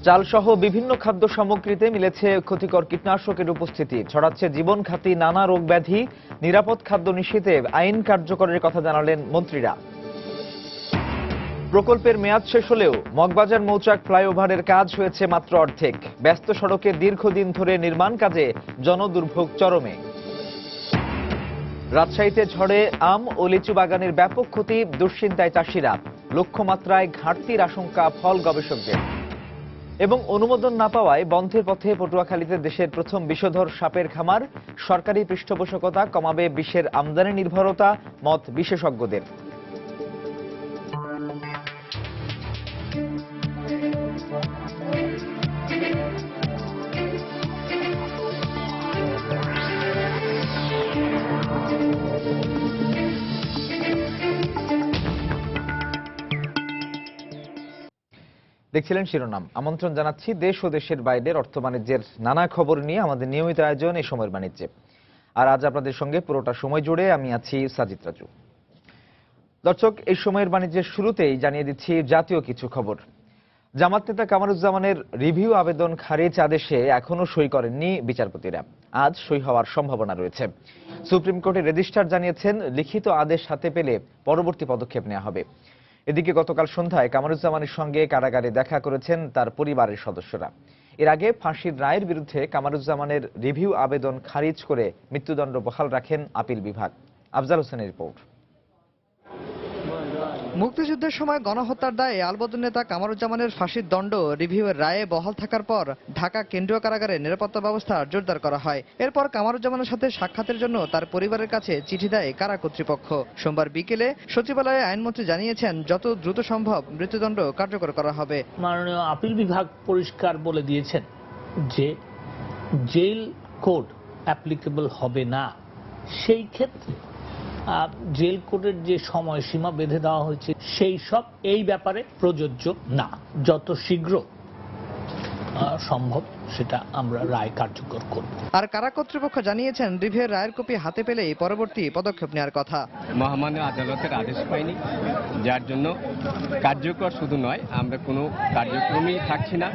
চালসহ বিভিন্ন খাদ্য সামগ্রীতে মিলেছে ক্ষতিকর কীটনাশকের উপস্থিতি, ছড়াচ্ছে জীবনঘাতী নানা রোগ ব্যাধি। নিরাপদ খাদ্য নিশ্চিতে আইন কার্যকরের কথা জানালেন মন্ত্রীরা। প্রকল্পের মেয়াদ শেষ হলেও মগবাজার মৌচাক ফ্লাইওভারের কাজ হয়েছে মাত্র অর্ধেক। ব্যস্ত সড়কে দীর্ঘদিন ধরে নির্মাণ কাজে জনদুর্ভোগ চরমে। রাজশাহীতে ঝড়ে আম ও লিচু বাগানের ব্যাপক ক্ষতি, দুশ্চিন্তায় চাষিরা। লক্ষ্যমাত্রায় ঘাটতির আশঙ্কা ফল গবেষকদের। এবং অনুমোদন না পাওয়ায় বন্ধের পথে পটুয়াখালীতে দেশের প্রথম বিষধর সাপের খামার। সরকারি পৃষ্ঠপোষকতা কমাবে বিষের আমদানি নির্ভরতা, মত বিশেষজ্ঞদের। দেখছিলেন শিরোনাম। আমন্ত্রণ জানাচ্ছি দেশ ও দেশের বাইরের অর্থ বাণিজ্যের নানা খবর নিয়ে আমাদের নিয়মিত আয়োজন এই সময়ের বাণিজ্যে। আর আজ আপনাদের সঙ্গে পুরোটা সময় জুড়ে আমি আছি সাজিদ রাজু। দর্শক, এই সময়ের বাণিজ্যের শুরুতেই জানিয়ে দিচ্ছি জাতীয় কিছু খবর। জামাত নেতা কামারুজ্জামানের রিভিউ আবেদন খারিজ আদেশে এখনো সই করেননি বিচারপতিরা। আজ সই হওয়ার সম্ভাবনা রয়েছে। সুপ্রিম কোর্টের রেজিস্ট্রার জানিয়েছেন, লিখিত আদেশ হাতে পেলে পরবর্তী পদক্ষেপ নেওয়া হবে। এদিকে গতকাল সন্ধ্যায় কামারুজ্জামানের সঙ্গে কারাগারে দেখা করেছেন তার পরিবারের সদস্যরা। এর আগে ফাঁসির রায়ের বিরুদ্ধে কামারুজ্জামানের রিভিউ আবেদন খারিজ করে মৃত্যুদণ্ড বহাল রাখেন আপিল বিভাগ। আফজাল হোসেনের রিপোর্ট। মুক্তিযুদ্ধের সময় গণহত্যার দায়ে আলবদর নেতা কামারুজ্জামানের ফাঁসির দণ্ড রিভিউয়ের রায়ে বহাল থাকার পর ঢাকা কেন্দ্রীয় কারাগারে নিরাপত্তা ব্যবস্থা জোরদার করা হয়। এরপর কামারুজ্জামানের সাথে সাক্ষাতের জন্য তার পরিবারের কাছে চিঠি দেয় কারা কর্তৃপক্ষ। সোমবার বিকেলে সচিবালয়ে আইনমন্ত্রী জানিয়েছেন, যত দ্রুত সম্ভব মৃত্যুদণ্ড কার্যকর করা হবে। মাননীয় আপিল বিভাগ পরিষ্কার বলে দিয়েছেন যে জেল কোড অ্যাপ্লিকেবল হবে না। সেই ক্ষেত্রে জেল কোডের যে সময়সীমা বেঁধে দেওয়া হয়েছে সেই সব এই ব্যাপারে প্রযোজ্য না। যত শীঘ্র সম্ভব সেটা আমরা রায় কার্যকর করব। আর কারা কর্তৃপক্ষ জানিয়েছেন, রিভিউয়ের রায়ের কপি হাতে পেলেই পরবর্তী পদক্ষেপ নেওয়ার কথা। মহামান্য আদালতের আদেশ পাইনি, যার জন্য কার্যকর শুধু নয়, আমরা কোনো কার্যক্রমই থাকছি না।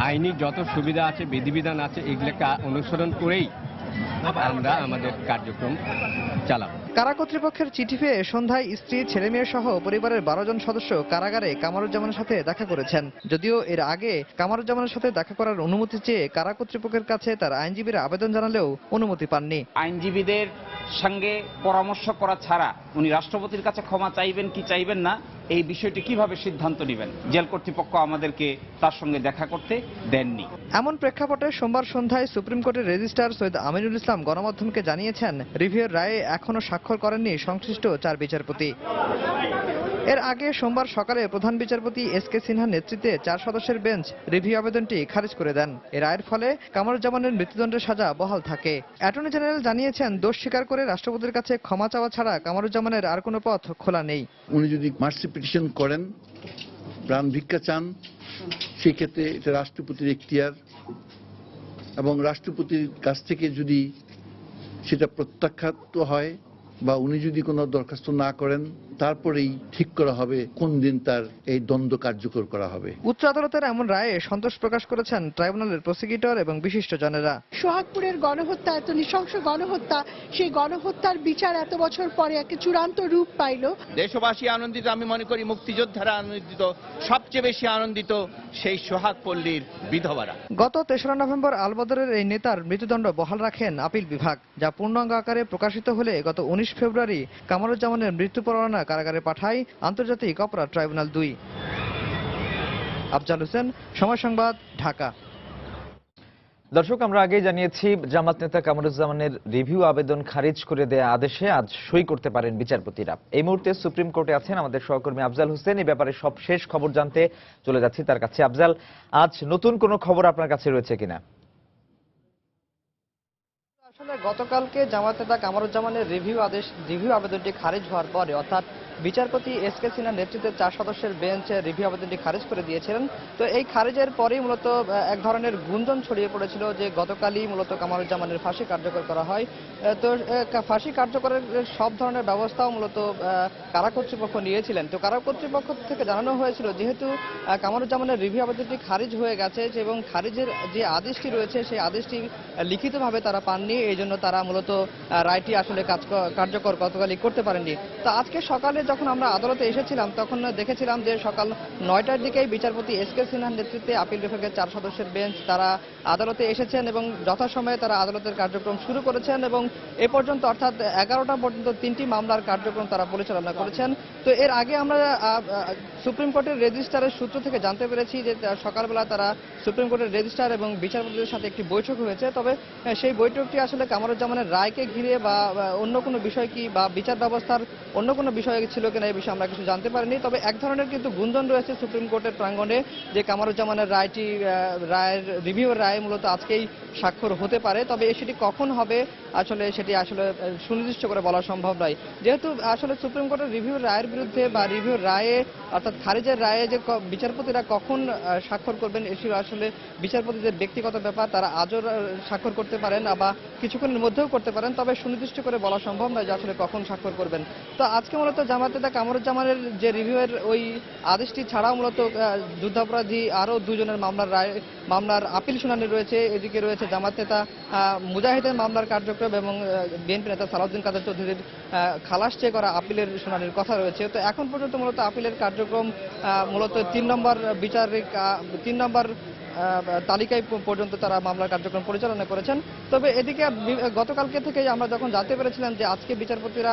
আইনি যত সুবিধা আছে, বিধিবিধান আছে, এগুলোকে অনুসরণ করেই আমরা আমাদের কার্যক্রম চালাবো। কারা কর্তৃপক্ষের চিঠি পেয়ে সন্ধ্যায় স্ত্রী, ছেলে মেয়ে সহ পরিবারের 12 জন সদস্য কারাগারে কামারুজ্জামানের সাথে দেখা করেছেন। যদিও এর আগে কামারুজ্জামানের সাথে দেখা করার অনুমতি চেয়ে কারা কর্তৃপক্ষের কাছে তার আইনজীবীরা আবেদন জানালেও অনুমতি পাননি। আইনজীবীদের সঙ্গে পরামর্শ করা ছাড়া উনি রাষ্ট্রপতির কাছে ক্ষমা চাইবেন কি চাইবেন না, এই বিষয়টি কিভাবে সিদ্ধান্ত নেবেন, জেল কর্তৃপক্ষ আমাদেরকে তার সঙ্গে দেখা করতে দেননি। এমন প্রেক্ষাপটে সোমবার সন্ধ্যায় সুপ্রিম কোর্টের রেজিস্ট্রার সৈয়দ আমিনুল ইসলাম গণমাধ্যমকে জানিয়েছেন, রিভিউয়ের রায়ে এখনো স্বাক্ষর করেননি সংশ্লিষ্ট 4 বিচারপতি। এর আগে সোমবার সকালে প্রধান বিচারপতি এস.কে. সিনহার নেতৃত্বে 4 সদস্যের বেঞ্চ রিভিউ আবেদনটি খারিজ করে দেন। এর রায়ের ফলে কামারুজ্জামানের মৃত্যুদণ্ডের সাজা বহাল থাকে। অ্যাটর্নি জেনারেল জানিয়েছেন, দোষ স্বীকার করে রাষ্ট্রপতির কাছে ক্ষমা চাওয়া ছাড়া কামারুজ্জামানের আর কোনো পথ খোলা নেই। উনি যদি মার্সি পিটিশন করেন, প্রাণ ভিক্ষা চান, সেই ক্ষেত্রে এটা রাষ্ট্রপতির এখতিয়ার, এবং রাষ্ট্রপতির কাছ থেকে যদি সেটা প্রত্যাখ্যাত হয় বা উনি যদি কোনো দরখাস্ত না করেন, তারপরেই ঠিক করা হবে কোন দিন তার এই দ্বন্দ্ব কার্যকর করা হবে। উচ্চ আদালতের এমন রায়ে সন্তোষ প্রকাশ করেছেন ট্রাইব্যুনালের প্রসিকিউটর এবং বিশিষ্টজনেরা। সোহাগপুরের গণহত্যা, এত নৃশংস গণহত্যা, সেই গণহত্যার বিচার এত বছর পরে একটা চূড়ান্ত রূপ পাইল। দেশবাসী আনন্দিত, আমি মনে করি মুক্তিযোদ্ধারা আনন্দিত, সবচেয়ে বেশি আনন্দিত সেই সোহাগপল্লীর বিধবারা। গত 3রা নভেম্বর আলবদরের এই নেতার মৃত্যুদণ্ড বহাল রাখেন আপিল বিভাগ, যা পূর্ণাঙ্গ আকারে প্রকাশিত হলে গত 19 ফেব্রুয়ারি কামারুজ্জামানের মৃত্যু পরোয়ানা কারাগারে পাঠায় আন্তর্জাতিক অপরাধ ট্রাইব্যুনাল 2। আফজাল হোসেন, সময় সংবাদ, ঢাকা। দর্শক, আমরা আগেই জানিয়েছি, জামাত নেতা কামারুজ্জামানের রিভিউ আবেদন খারিজ করে দেয়া আদেশে আজ সই করতে পারেন বিচারপতিরা। এই মুহূর্তে সুপ্রিম কোর্টে আছেন আমাদের সহকর্মী আফজাল হোসেন। এই ব্যাপারে সব শেষ খবর জানতে চলে যাচ্ছি তার কাছে। আফজাল, আজ নতুন কোনো খবর আপনার কাছে রয়েছে কিনা? আসলে গতকালকে জামাত নেতা কামারুজ্জামানের রিভিউ আবেদনটি খারিজ হওয়ার পরে, অর্থাৎ বিচারপতি এস.কে. সিনহার নেতৃত্বে 4 সদস্যের বেঞ্চ রিভিউ আবেদনটি খারিজ করে দিয়েছিলেন। তো এই খারিজের পরেই মূলত এক ধরনের গুঞ্জন ছড়িয়ে পড়েছিল যে গতকালই মূলত কামরুজ্জামানের ফাঁসি কার্যকর করা হয়। তো ফাঁসি কার্যকরের সব ধরনের ব্যবস্থাও মূলত কারা কর্তৃপক্ষ নিয়েছিলেন। তো কারা কর্তৃপক্ষ থেকে জানানো হয়েছিল যেহেতু কামরুজ্জামানের রিভিউ আবেদনটি খারিজ হয়ে গেছে এবং খারিজের যে আদেশটি রয়েছে সেই আদেশটি লিখিতভাবে তারা পাননি, এই জন্য তারা মূলত রায়টি আসলে কার্যকর গতকালই করতে পারেননি। তো আজকে সকালে যখন আমরা আদালতে এসেছিলাম তখন দেখেছিলাম যে সকাল 9টার দিকেই বিচারপতি এস.কে. সিনহার নেতৃত্বে আপিল বিভাগের 4 সদস্যের বেঞ্চ তারা আদালতে এসেছেন এবং যথাসময়ে তারা আদালতের কার্যক্রম শুরু করেছেন এবং এ পর্যন্ত অর্থাৎ 11টা পর্যন্ত 3টি মামলার কার্যক্রম তারা পরিচালনা করেছেন। তো এর আগে আমরা সুপ্রিম কোর্টের রেজিস্ট্রারের সূত্র থেকে জানতে পেরেছি যে সকালবেলা তারা সুপ্রিম কোর্টের রেজিস্ট্রার এবং বিচারপতিদের সাথে একটি বৈঠক হয়েছে। তবে সেই বৈঠকটি আসলে কামরুজ্জামানের রায়কে ঘিরে বা অন্য কোনো বিষয় কি বা বিচার ব্যবস্থার অন্য কোনো বিষয় ছিল কিনা এই বিষয়ে আমরা কিছু জানতে পারিনি। তবে এক ধরনের কিন্তু গুঞ্জন রয়েছে সুপ্রিম কোর্টের প্রাঙ্গণে যে কামরুজ্জামানের রায়ের রিভিউর রায় মূলত আজকেই স্বাক্ষর হতে পারে। তবে সেটি কখন হবে সেটি আসলে সুনির্দিষ্ট করে বলা সম্ভব নয়। যেহেতু আসলে সুপ্রিম কোর্টের রিভিউর রায়ের বিরুদ্ধে বা রিভিউর রায়ে অর্থাৎ খারিজের রায়ে যে বিচারপতিরা কখন স্বাক্ষর করবেন এটি আসলে বিচারপতিদের ব্যক্তিগত ব্যাপার, তারা আজও স্বাক্ষর করতে পারেন বা কিছুক্ষণের মধ্যেও করতে পারেন। তবে সুনির্দিষ্ট করে বলা সম্ভব নয় যে আসলে কখন স্বাক্ষর করবেন। তো আজকে মূলত জামায়াত নেতা কামরুজ্জামানের যে রিভিউয়ের ওই আদেশটি ছাড়াও মূলত যুদ্ধাপরাধী আরও 2 জনের মামলার আপিল শুনানি রয়েছে। এদিকে রয়েছে জামায়াত নেতা মুজাহিদের মামলার কার্যক্রম এবং বিএনপি নেতা সালাউদ্দিন কাদের চৌধুরীর খালাস চেয়ে করা আপিলের শুনানির কথা রয়েছে। তো এখন পর্যন্ত মূলত আপিলের কার্যক্রম মূলত 3 নম্বর তালিকায় পর্যন্ত তারা মামলার কার্যক্রম পরিচালনা করেছেন। তবে এদিকে গতকালকে থেকে আমরা যখন জানতে পেরেছিলাম যে আজকে বিচারপতিরা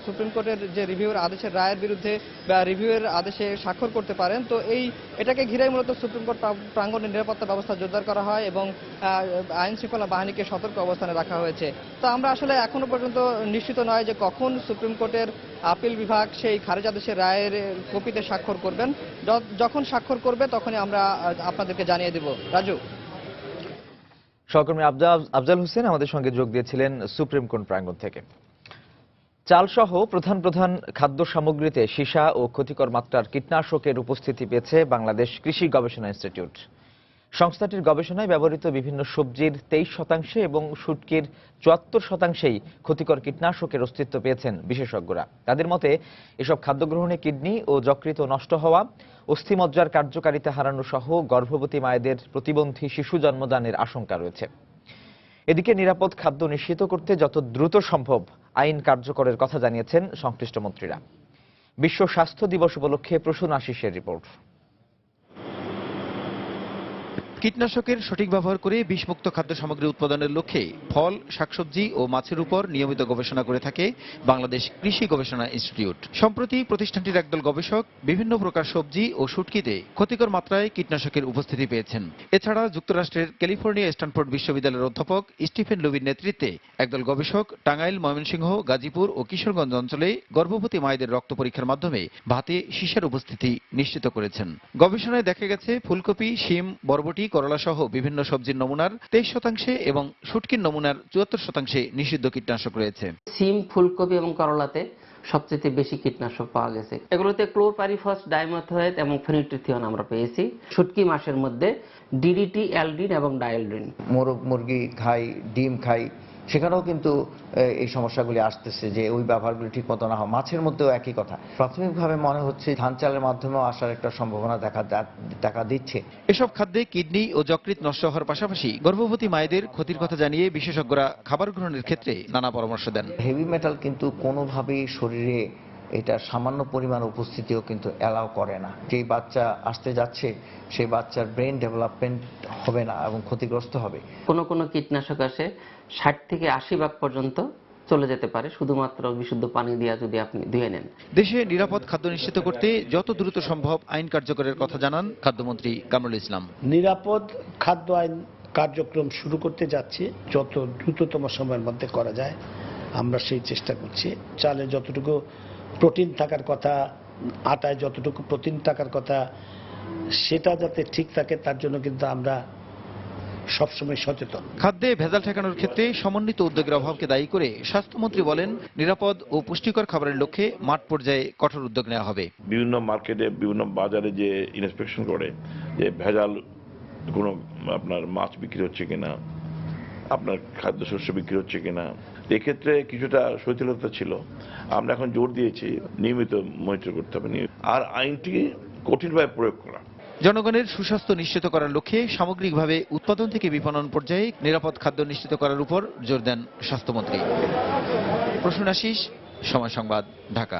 সুপ্রিম কোর্টের যে রিভিউর আদেশের রায়ের বিরুদ্ধে বা রিভিউয়ের আদেশে স্বাক্ষর করতে পারেন, তো এটাকে ঘিরেই মূলত সুপ্রিম কোর্ট প্রাঙ্গণে নিরাপত্তা ব্যবস্থা জোরদার করা হয় এবং আইন শৃঙ্খলা বাহিনীকে সতর্ক অবস্থানে রাখা হয়েছে। তো আমরা আসলে এখনো পর্যন্ত নিশ্চিত নয় যে কখন সুপ্রিম কোর্টের আপিল বিভাগ সেই খারিজ আদেশের রায়ের কপিতে স্বাক্ষর করবেন। যখন স্বাক্ষর করবে তখনই আমরা আপনাদেরকে জানিয়ে দেব। রাজু। সহকর্মী আফজাল হোসেন আমাদের সঙ্গে যোগ দিয়েছিলেন সুপ্রিম কোর্ট প্রাঙ্গণ থেকে। চালসহ প্রধান খাদ্য সামগ্রীতে সীসা ও ক্ষতিকর মাত্রার কীটনাশকের উপস্থিতি পেয়েছে বাংলাদেশ কৃষি গবেষণা ইনস্টিটিউট। সংস্থাটির গবেষণায় ব্যবহৃত বিভিন্ন সবজির 23% এবং শুটকির 74%ই ক্ষতিকর কীটনাশকের অস্তিত্ব পেয়েছেন বিশেষজ্ঞরা। তাদের মতে এসব খাদ্য গ্রহণে কিডনি ও যকৃৎ নষ্ট হওয়া, অস্থিমজ্জার কার্যকারিতা হারানো সহ গর্ভবতী মায়েদের প্রতিবন্ধী শিশু জন্মদানের আশঙ্কা রয়েছে। এদিকে নিরাপদ খাদ্য নিশ্চিত করতে যত দ্রুত সম্ভব আইন কার্যকরের কথা জানিয়েছেন সংশ্লিষ্ট মন্ত্রীরা। বিশ্ব স্বাস্থ্য দিবস উপলক্ষে প্রসূন আশিসের রিপোর্ট। কীটনাশকের সঠিক ব্যবহার করে বিষমুক্ত খাদ্য সামগ্রী উৎপাদনের লক্ষ্যে ফল, শাকসবজি ও মাছের উপর নিয়মিত গবেষণা করে থাকে বাংলাদেশ কৃষি গবেষণা ইনস্টিটিউট। সম্প্রতি প্রতিষ্ঠানটির একদল গবেষক বিভিন্ন প্রকার সবজি ও শুটকিতে ক্ষতিকর মাত্রায় কীটনাশকের উপস্থিতি পেয়েছেন। এছাড়া যুক্তরাষ্ট্রের ক্যালিফোর্নিয়া স্ট্যানফোর্ড বিশ্ববিদ্যালয়ের অধ্যাপক স্টিফেন লুবির নেতৃত্বে একদল গবেষক টাঙ্গাইল, ময়মনসিংহ, গাজীপুর ও কিশোরগঞ্জ অঞ্চলে গর্ভবতী মায়েদের রক্ত পরীক্ষার মাধ্যমে ভাতে সীসার উপস্থিতি নিশ্চিত করেছেন। গবেষণায় দেখা গেছে ফুলকপি, শিম, বরবটি, করলা সহ বিভিন্ন সবজির নমুনার 23% এবং শুটকির নমুনার 74% নিষিদ্ধ কীটনাশক রয়েছে। সিম, ফুলকপি এবং করলাতে সবচেয়ে বেশি কীটনাশক পাওয়া গেছে। এগুলোতে ক্লোরপাইরিফস, ডাইমেথোয়েট এবং ফেনিট্রিথিয়ন আমরা পেয়েছি। শুটকি মাছের মধ্যে ডিডিটি, অ্যালডিন এবং ডায়ালডিন। মোরগ মুরগি খাই, ডিম খাই, সেখানেও কিন্তু এই সমস্যাগুলি আসতেছে যে ওই ব্যবহারগুলি ঠিক মতো না হয়। মাছের মধ্যেও একই কথা। প্রাথমিকভাবে মনে হচ্ছে ধান চালের মাধ্যমেও আসার একটা সম্ভাবনা দেখা দিচ্ছে। এসব খাদ্যে কিডনি ও যকৃৎ নষ্ট হওয়ার পাশাপাশি গর্ভবতী মায়েদের ক্ষতির কথা জানিয়ে বিশেষজ্ঞরা খাবার গ্রহণের ক্ষেত্রে নানা পরামর্শ দেন। হেভি মেটাল কিন্তু কোনোভাবেই শরীরে এটা সামান্য পরিমাণ উপস্থিতিও কিন্তু অ্যালাউ করে না। যেই বাচ্চা আসতে যাচ্ছে সেই বাচ্চার ব্রেন ডেভেলপমেন্ট হবে না এবং ক্ষতিগ্রস্ত হবে। কোনো কীটনাশক আসে 60 থেকে 80% পর্যন্ত চলে যেতে পারে শুধুমাত্র বিশুদ্ধ পানি দিয়ে যদি আপনি ধুয়ে নেন। দেশে নিরাপদ খাদ্য নিশ্চিত করতে যত দ্রুত সম্ভব আইন কার্যকরের কথা জানান খাদ্যমন্ত্রী কামরুল ইসলাম। নিরাপদ খাদ্য আইন কার্যক্রম শুরু করতে যাচ্ছি, যত দ্রুততম সময়ের মধ্যে করা যায় আমরা সেই চেষ্টা করছি। চালে যতটুকু প্রোটিন থাকার কথা, আটায় যতটুকু প্রোটিন থাকার কথা, সেটা যাতে ঠিক থাকে তার জন্য কিন্তু আমরা সবসময় সচেতন। খাদ্যে ভেজাল ঠেকানোর ক্ষেত্রে সমন্বিত উদ্যোগের অভাবকে দায়ী করে স্বাস্থ্যমন্ত্রী বলেন, নিরাপদ ও পুষ্টিকর খাবারের লক্ষ্যে মাঠ পর্যায়ে কঠোর উদ্যোগ নেওয়া হবে। বিভিন্ন মার্কেটে বিভিন্ন বাজারে যে ইন্সপেকশন করে যে ভেজাল কোনো আপনার মাছ বিক্রি হচ্ছে কিনা, আপনার খাদ্যশস্য বিক্রি হচ্ছে কিনা, এক্ষেত্রে কিছুটা শৈথিলতা ছিল। আমরা এখন জোর দিয়েছি নিয়মিত মনিটর করতে হবে আর আইনটি কঠিনভাবে প্রয়োগ করা। জনগণের সুস্বাস্থ্য নিশ্চিত করার লক্ষ্যে সামগ্রিকভাবে উৎপাদন থেকে বিপণন পর্যায়ে নিরাপদ খাদ্য নিশ্চিত করার উপর জোর দেন স্বাস্থ্যমন্ত্রী। প্রসূন আশিস, সময় সংবাদ, ঢাকা।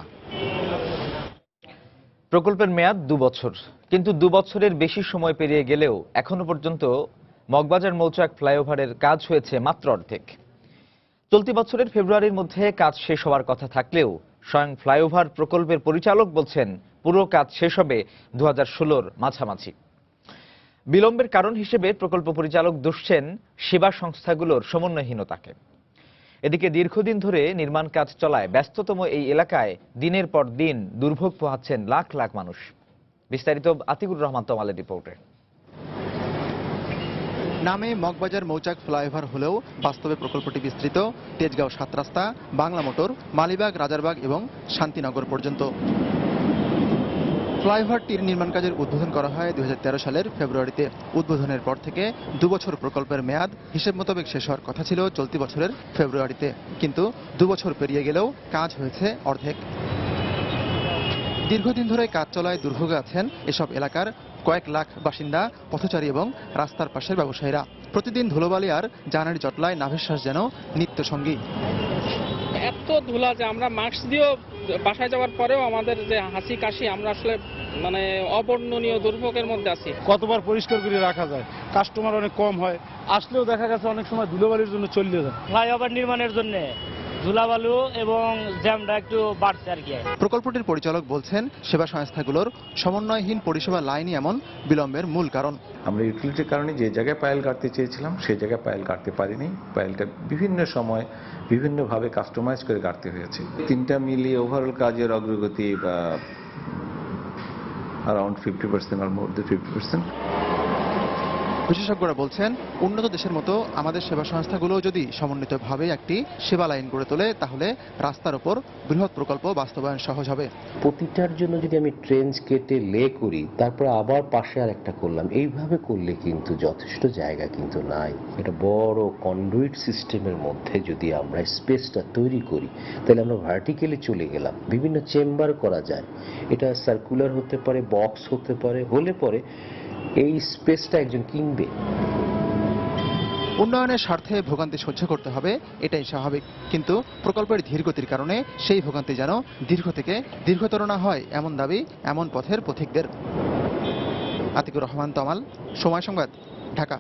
প্রকল্পের মেয়াদ 2 বছর, কিন্তু 2 বছরের বেশি সময় পেরিয়ে গেলেও এখনো পর্যন্ত মগবাজার মৌচাক ফ্লাইওভারের কাজ হয়েছে মাত্র অর্ধেক। চলতি বছরের ফেব্রুয়ারির মধ্যে কাজ শেষ হওয়ার কথা থাকলেও স্বয়ং ফ্লাইওভার প্রকল্পের পরিচালক বলছেন পুরো কাজ শেষ হবে 2016-র মাঝামাঝি। বিলম্বের কারণ হিসেবে প্রকল্প পরিচালক দুষছেন সেবা সংস্থাগুলোর সমন্বয়হীনতাকে। এদিকে দীর্ঘদিন ধরে নির্মাণ কাজ চলায় ব্যস্ততম এই এলাকায় দিনের পর দিন দুর্ভোগ পোহাচ্ছেন লাখ লাখ মানুষ। বিস্তারিত আতিকুর রহমান তমালের রিপোর্টে। নামে মগবাজার মৌচাক ফ্লাইওভার হলেও বাস্তবে প্রকল্পটি বিস্তৃত তেজগাঁও 7 রাস্তা, বাংলা মোটর, মালিবাগ, রাজারবাগ এবং শান্তিনগর পর্যন্ত। ফ্লাইওভারটির নির্মাণ কাজের উদ্বোধন করা হয় 2013 সালের ফেব্রুয়ারিতে। উদ্বোধনের পর থেকে 2 বছর প্রকল্পের মেয়াদ হিসেব মোতাবেক শেষ হওয়ার কথা ছিল চলতি বছরের ফেব্রুয়ারিতে, কিন্তু 2 বছর পেরিয়ে গেলেও কাজ হয়েছে অর্ধেক। দীর্ঘদিন ধরে কাজ চলায় দুর্ভোগে আছেন এসব এলাকার কয়েক লাখ বাসিন্দা, পথচারী এবং রাস্তার পাশের ব্যবসায়ীরা। প্রতিদিন ধুলোবালি আর জানারি জটলায় নাভিশ্বাস যেন নিত্যসঙ্গী। এত ধুলা যে আমরা মাস্ক দিয়েও বাসায় যাওয়ার পরেও আমাদের যে হাসি কাশি, আমরা আসলে মানে অবর্ণনীয় দুর্ভোগের মধ্যে আছি। কতবার পরিষ্কার করে রাখা যায়, কাস্টমার অনেক কম হয়, আসলেও দেখা গেছে অনেক সময় ধুলোবালির জন্য চলে যায়। ফ্লাইওভার নির্মাণের জন্য ধুলাবালু এবং জ্যামটা একটু বাড়ছে আর কি। প্রকল্পটির পরিচালক বলছেন সেবা সংস্থাগুলোর সমন্বয়হীন পরিষেবা লাইনই এমন বিলম্বের মূল কারণ। আমরা ইউটিলিটির কারণে যে জায়গায় পায়েল কাটতে চেয়েছিলাম সেই জায়গায় পায়েল কাটতে পারিনি। পায়েলটা বিভিন্ন সময় বিভিন্নভাবে কাস্টমাইজ করে কাটতে হয়েছে। 3টা মিলিয়ে ওভারঅল কাজের অগ্রগতি বা অ্যারাউন্ড 50% আর মোর দেন 50%। বিশেষজ্ঞরা বলছেন, উন্নত দেশের মতো আমাদের সেবা সংস্থাগুলো যদি সমন্বিতভাবে একটি সেবা লাইন গড়ে তোলে তাহলে রাস্তার ওপর বৃহৎ প্রকল্প বাস্তবায়ন সহজ হবে। প্রতিটার জন্য যদি আমি ট্রেঞ্চ কেটে লে করি, তারপর আবার পাশে আর একটা করলাম, এইভাবে করলে কিন্তু যথেষ্ট জায়গা কিন্তু নাই। একটা বড় কন্ডুইট সিস্টেমের মধ্যে যদি আমরা স্পেসটা তৈরি করি তাহলে আমরা ভার্টিক্যালি চলে গেলাম। বিভিন্ন চেম্বার করা যায়, এটা সার্কুলার হতে পারে, বক্স হতে পারে, হলে পরে এই স্পেসটা একজন কিনবে। উন্নয়নের স্বার্থে ভোগান্তি সহ্য করতে হবে, এটাই স্বাভাবিক, কিন্তু প্রকল্পের ধীরগতির কারণে সেই ভোগান্তি যেন দীর্ঘ থেকে দীর্ঘতর না হয় এমন দাবি এমন পথের পথিকদের। আতিকুর রহমান তমাল, সময় সংবাদ, ঢাকা।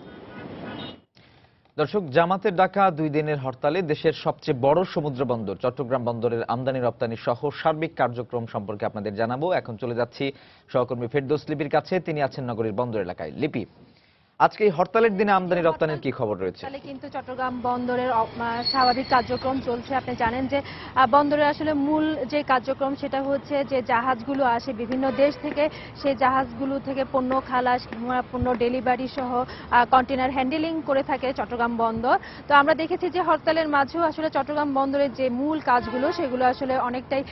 দর্শক, জামাতের ডাকা 2 দিনের হরতালে দেশের সবচেয়ে বড় সমুদ্র বন্দর চট্টগ্রাম বন্দরের আমদানি রপ্তানি সহ সার্বিক কার্যক্রম সম্পর্কে আপনাদের জানাবো। এখন চলে যাচ্ছি সহকর্মী ফেরদৌস লিপির কাছে, তিনি আছেন নগরীর বন্দর এলাকায়। লিপি, আজকে এই হরতালের দিনে আমদানি রপ্তানির কি খবর রয়েছে? কিন্তু চট্টগ্রাম বন্দরের স্বাভাবিক কার্যক্রম চলছে। আপনি জানেন যে বন্দরে আসলে মূল যে কার্যক্রম সেটা হচ্ছে যে জাহাজগুলো আসে বিভিন্ন দেশ থেকে, সেই জাহাজগুলো থেকে পণ্য খালাস, পণ্য ডেলিভারি সহ কন্টেনার হ্যান্ডেলিং করে থাকে চট্টগ্রাম বন্দর। তো আমরা দেখেছি যে হরতালের মাঝেও আসলে চট্টগ্রাম বন্দরের যে মূল কাজগুলো সেগুলো আসলে অনেকটাই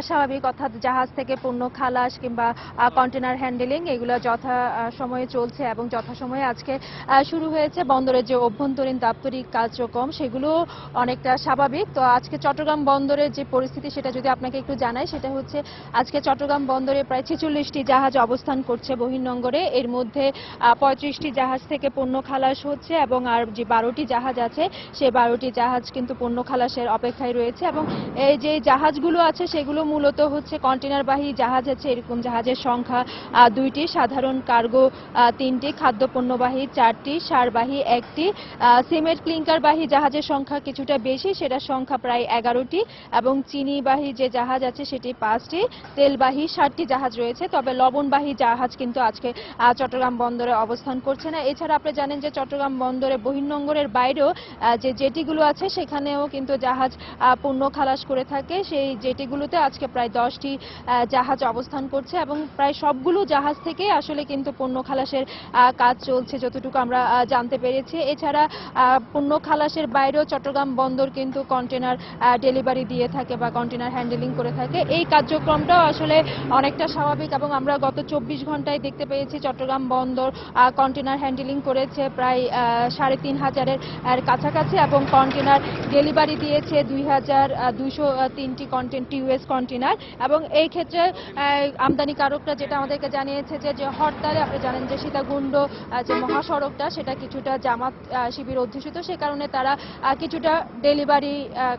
স্বাভাবিক, অর্থাৎ জাহাজ থেকে পণ্য খালাস কিংবা কন্টেনার হ্যান্ডেলিং এগুলো যথা সময়ে চলছে এবং যথাসময়ে আজকে শুরু হয়েছে। বন্দরের যে অভ্যন্তরীণ দাপ্তরিক কার্যক্রম সেগুলো অনেকটা স্বাভাবিক। তো আজকে চট্টগ্রাম বন্দরের যে পরিস্থিতি সেটা যদি আপনাকে একটু জানাই, সেটা হচ্ছে আজকে চট্টগ্রাম বন্দরে প্রায় 46টি জাহাজ অবস্থান করছে বহির্নোঙরে। এর মধ্যে 35টি জাহাজ থেকে পণ্য খালাস হচ্ছে এবং আর যে 12টি জাহাজ আছে সেই 12টি জাহাজ কিন্তু পণ্য খালাসের অপেক্ষায় রয়েছে। এবং এই যে জাহাজগুলো আছে সেগুলো মূলত হচ্ছে কন্টেনারবাহী জাহাজ আছে, এরকম জাহাজের সংখ্যা 2টি, সাধারণ কার্গো 3টি, খাদ্যপণ্যবাহী 4টি, সারবাহী 1টি, সিমেন্ট ক্লিংকারবাহী জাহাজের সংখ্যা কিছুটা বেশি, সেটার সংখ্যা প্রায় 11টি, এবং চিনিবাহী যে জাহাজ আছে সেটি 5টি, তেলবাহী 60টি জাহাজ রয়েছে। তবে লবণবাহী জাহাজ কিন্তু আজকে চট্টগ্রাম বন্দরে অবস্থান করছে না। এছাড়া আপনি জানেন যে চট্টগ্রাম বন্দরে বহির্নোঙরের বাইরেও যে জেটিগুলো আছে সেখানেও কিন্তু জাহাজ পণ্য খালাস করে থাকে। সেই জেটিগুলোতে আজকে প্রায় 10টি জাহাজ অবস্থান করছে এবং প্রায় সবগুলো জাহাজ থেকে আসলে কিন্তু পণ্য খালাসের কাজ চলছে যতটুকু আমরা জানতে পেরেছি। এছাড়া পণ্য খালাসের বাইরেও চট্টগ্রাম বন্দর কিন্তু কন্টেনার ডেলিভারি দিয়ে থাকে বা কন্টেনার হ্যান্ডেলিং করে থাকে। এই কার্যক্রমটাও আসলে অনেকটা স্বাভাবিক এবং আমরা গত 24 ঘন্টায় দেখতে পেয়েছি চট্টগ্রাম বন্দর কন্টেনার হ্যান্ডেলিং করেছে প্রায় 3500-এর কাছাকাছি এবং কন্টেনার ডেলিভারি দিয়েছে 2203টি টিউএস কন্টেনার। এবং এই ক্ষেত্রে আমদানিকারকরা যেটা আমাদেরকে জানিয়েছে যে হরতালে আপনি জানেন যে সীতাকুণ্ড যে মহাসড়কটা সেটা কিছুটা জামাত শিবির অধ্যুষিত, সে কারণে তারা কিছুটা ডেলিভারি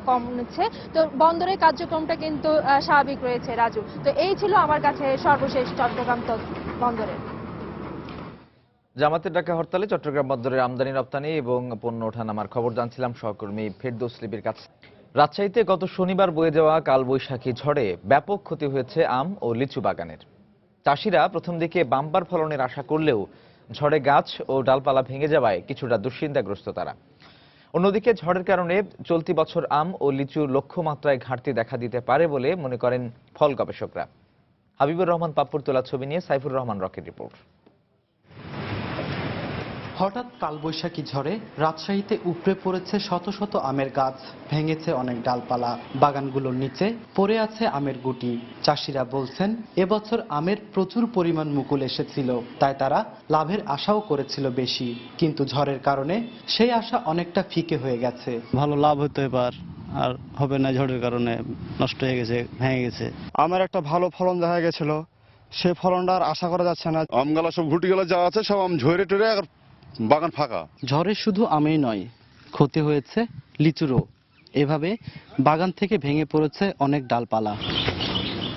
কম নিচ্ছে। তো বন্দরের কার্যক্রমটা কিন্তু স্বাভাবিক রয়েছে রাজু। তো এই ছিল আমার কাছে সর্বশেষ চট্টগ্রাম বন্দরের। জামাতের ডাকা হরতালে চট্টগ্রাম বন্দরের আমদানি রপ্তানি এবং পণ্য ওঠানামার খবর জানছিলাম সহকর্মী ফেরদৌস লিপির কাছে। রাজশাহীতে গত শনিবার বয়ে যাওয়া কালবৈশাখী ঝড়ে ব্যাপক ক্ষতি হয়েছে আম ও লিচু বাগানের। চাষিরা প্রথম দিকে বাম্পার ফলনের আশা করলেও ঝড়ে গাছ ও ডালপালা ভেঙে যাওয়ায় কিছুটা দুশ্চিন্তাগ্রস্ত তারা। অন্যদিকে ঝড়ের কারণে চলতি বছর আম ও লিচুর লক্ষ্যমাত্রায় ঘাটতি দেখা দিতে পারে বলে মনে করেন ফল গবেষকরা। হাবিবুর রহমান পাপ্পুর তোলা ছবি নিয়ে সাইফুর রহমান রকের রিপোর্ট। হঠাৎ কালবৈশাখী ঝড়ে রাজশাহীতে উপড়ে পড়েছে শত শত আমের গাছ, ভেঙেছে অনেক ডালপালা, বাগানগুলোর নিচে পড়ে আছে আমের গুটি। চাষিরা বলছেন এবছর আমের প্রচুর পরিমাণ মুকুল এসেছিল, তাই তারা লাভের আশাও করেছিল বেশি, কিন্তু ঝড়ের কারণে সেই আশা অনেকটা ফিকে হয়ে গেছে। ভালো লাভ হতো এবার, আর হবে না, ঝড়ের কারণে নষ্ট হয়ে গেছে, ভেঙে গেছে। আমের একটা ভালো ফলন দেখা গেছিল, সেই ফলনটা আর আশা করা যাচ্ছে না। আমগালা সব ঘুটিগুলো যা আছে সব আম ঝরে টরে বাগান ফাঁকা। ঝড়ে শুধু আমেই নয়, ক্ষতি হয়েছে লিচুরও। এভাবে বাগান থেকে ভেঙে পড়েছে অনেক ডালপালা।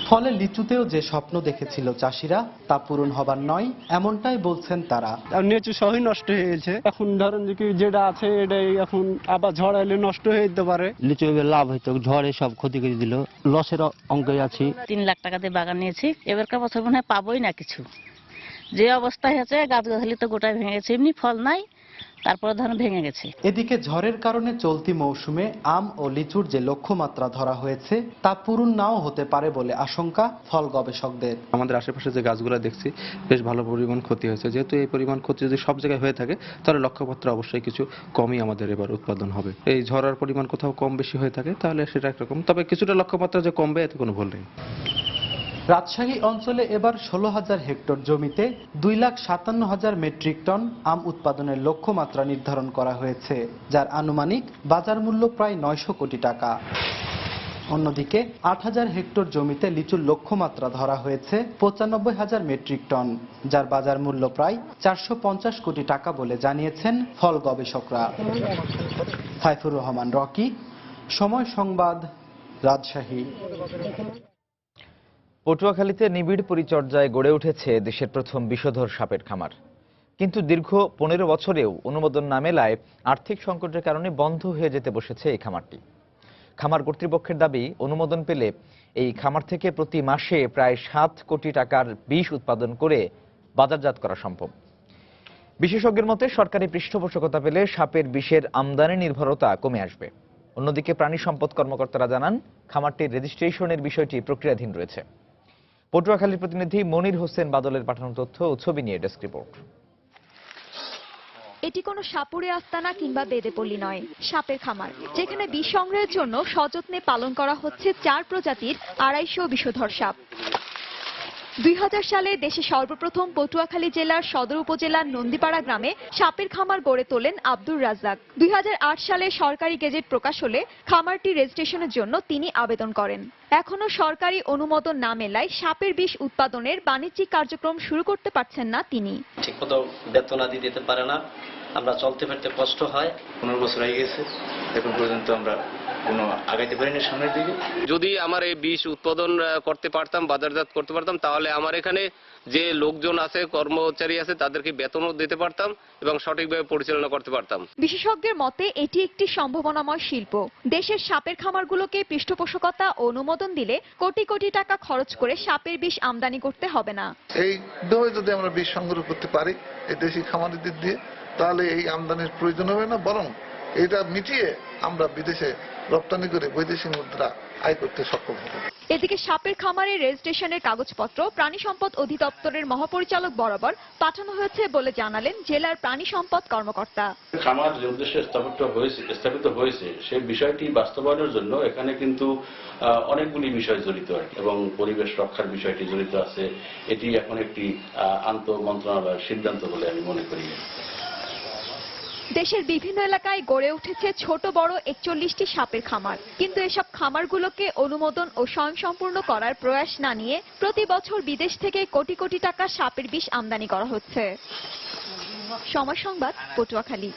ফলে লিচুতেও যে স্বপ্ন দেখেছিল চাষিরা তা পূরণ হবার নয়, এমনটাই বলছেন তারা। লিচু সবই নষ্ট হয়ে গেছে, এখন ধরেন যে কি যেটা আছে এটাই এখন আবার ঝড় এলে নষ্ট হয়ে যেতে পারে। লিচু এবার লাভ হইতো, ঝড়ে সব ক্ষতি করে দিল, লসের অঙ্কে আছি। 3 লাখ টাকাতে বাগান নিয়েছি, এবারকার বছর মনে হয় পাবোই না কিছু। যে অবস্থায় আছে গাছগাছালি তো গোটায় ভেঙে গেছে, এমনি ফল নাই, তারপরে ধান ভেঙে গেছে। এদিকে ঝড়ের কারণে চলতি মৌসুমে আম ও লিচুর যে লক্ষ্যমাত্রা ধরা হয়েছে তা পূরণ নাও হতে পারে বলে আশঙ্কা ফল গবেষকদের। আমাদের আশেপাশে যে গাছগুলো দেখছি বেশ ভালো পরিমাণ ক্ষতি হয়েছে। যেহেতু এই পরিমাণ ক্ষতি যদি সব জায়গায় হয়ে থাকে তাহলে লক্ষ্যমাত্রা অবশ্যই কিছু কমই আমাদের এবার উৎপাদন হবে। এই ঝড়ার পরিমাণ কোথাও কম বেশি হয়ে থাকে তাহলে সেটা একরকম, তবে কিছুটা লক্ষ্যমাত্রা যে কমবে এতে কোনো ভুল নেই। রাজশাহী অঞ্চলে এবার 16,000 হেক্টর জমিতে 2,57,000 মেট্রিক টন আম উৎপাদনের লক্ষ্যমাত্রা নির্ধারণ করা হয়েছে, যার আনুমানিক বাজার মূল্য প্রায় 900 কোটি টাকা। অন্যদিকে 8,000 হেক্টর জমিতে লিচুর লক্ষ্যমাত্রা ধরা হয়েছে 95,000 মেট্রিক টন, যার বাজার মূল্য প্রায় 450 কোটি টাকা বলে জানিয়েছেন ফল গবেষকরা। সাইফুর রহমান রকি, সময় সংবাদ, রাজশাহী। পটুয়াখালীতে নিবিড় পরিচর্যায় গড়ে উঠেছে দেশের প্রথম বিষধর সাপের খামার, কিন্তু দীর্ঘ 15 বছরেও অনুমোদন না মেলায় আর্থিক সংকটের কারণে বন্ধ হয়ে যেতে বসেছে এই খামারটি। খামার কর্তৃপক্ষের দাবি অনুমোদন পেলে এই খামার থেকে প্রতি মাসে প্রায় 7 কোটি টাকার বিষ উৎপাদন করে বাজারজাত করা সম্ভব। বিশেষজ্ঞের মতে সরকারি পৃষ্ঠপোষকতা পেলে সাপের বিষের আমদানি নির্ভরতা কমে আসবে। অন্যদিকে প্রাণী সম্পদ কর্মকর্তারা জানান খামারটির রেজিস্ট্রেশনের বিষয়টি প্রক্রিয়াধীন রয়েছে। পটুয়াখালীর প্রতিনিধি মনির হোসেন বাদলের পাঠানো তথ্য ও ছবি নিয়ে ডেস্ক রিপোর্ট। এটি কোনো সাপুড়ে আস্তানা কিংবা বেদেপল্লী নয়, সাপের খামার, যেখানে বিষ সংগ্রহের জন্য সযত্নে পালন করা হচ্ছে 4 প্রজাতির 250 বিষধর সাপ। 2000 সালে দেশে সর্বপ্রথম পটুয়াখালী জেলার সদর উপজেলার নন্দীপাড়া গ্রামে সাপের খামার গড়ে তোলেন আব্দুর রাজ্জাক। 2008 সালে সরকারি গেজেট প্রকাশ হলে খামারটি রেজিস্ট্রেশনের জন্য তিনি আবেদন করেন। এখনো সরকারি অনুমোদন না মেলায় সাপের বিষ উৎপাদনের বাণিজ্যিক কার্যক্রম শুরু করতে পারছেন না তিনি। ঠিকমতো বেতন আদি দিতে পারে না, আমরা চলতে ফিরতে কষ্ট হয়। 15 বছর হয়ে গেছে, এখন পর্যন্ত আমরা কোনো আগাইতে পারিনি সামনের দিকে। যদি আমার এই বিষ উৎপাদন করতে পারতাম, বাজারজাত করতে পারতাম, তাহলে আমার এখানে যে লোকজন আছে, কর্মচারী আছে, তাদেরকে বেতনও দিতে পারতাম এবং সঠিকভাবে পরিচালনা করতে পারতাম। বিশেষজ্ঞের মতে এটি একটি সম্ভাবনাময় শিল্প। দেশের সাপের খামারগুলোকে পৃষ্ঠপোষকতা ও অনুমোদন দিলে কোটি কোটি টাকা খরচ করে সাপের বিষ আমদানি করতে হবে না। এইভাবে যদি আমরা বিষ সংগ্রহ করতে পারি এই দেশি খামারিদের দিয়ে, তাহলে এই আমদানির প্রয়োজন হবে না, বরং এটা মিটিয়ে আমরা বিদেশে রপ্তানি করে বৈদেশিক মুদ্রা আয় করতে সক্ষম হব। এদিকে সাপের খামারের রেজিস্ট্রেশনের কাগজপত্র প্রাণী সম্পদ অধিদপ্তরের মহাপরিচালক বরাবর পাঠানো হয়েছে বলে জানালেন জেলার প্রাণী সম্পদ কর্মকর্তা। খামার যে উদ্দেশ্যে স্থাপিত হয়েছে সেই বিষয়টি বাস্তবায়নের জন্য এখানে কিন্তু অনেকগুলি বিষয় জড়িত এবং পরিবেশ রক্ষার বিষয়টি জড়িত আছে। এটি এখন একটি আন্তঃ মন্ত্রণালয়ের সিদ্ধান্ত বলে আমি মনে করি। দেশের বিভিন্ন এলাকায় গড়ে উঠেছে ছোট বড় 41টি সাপের খামার, কিন্তু এসব খামারগুলোকে অনুমোদন ও স্বয়ংসম্পূর্ণ করার প্রয়াস না নিয়ে প্রতি বছর বিদেশ থেকে কোটি কোটি টাকা সাপের বিষ আমদানি করা হচ্ছে। সময় সংবাদ, পটুয়াখালী।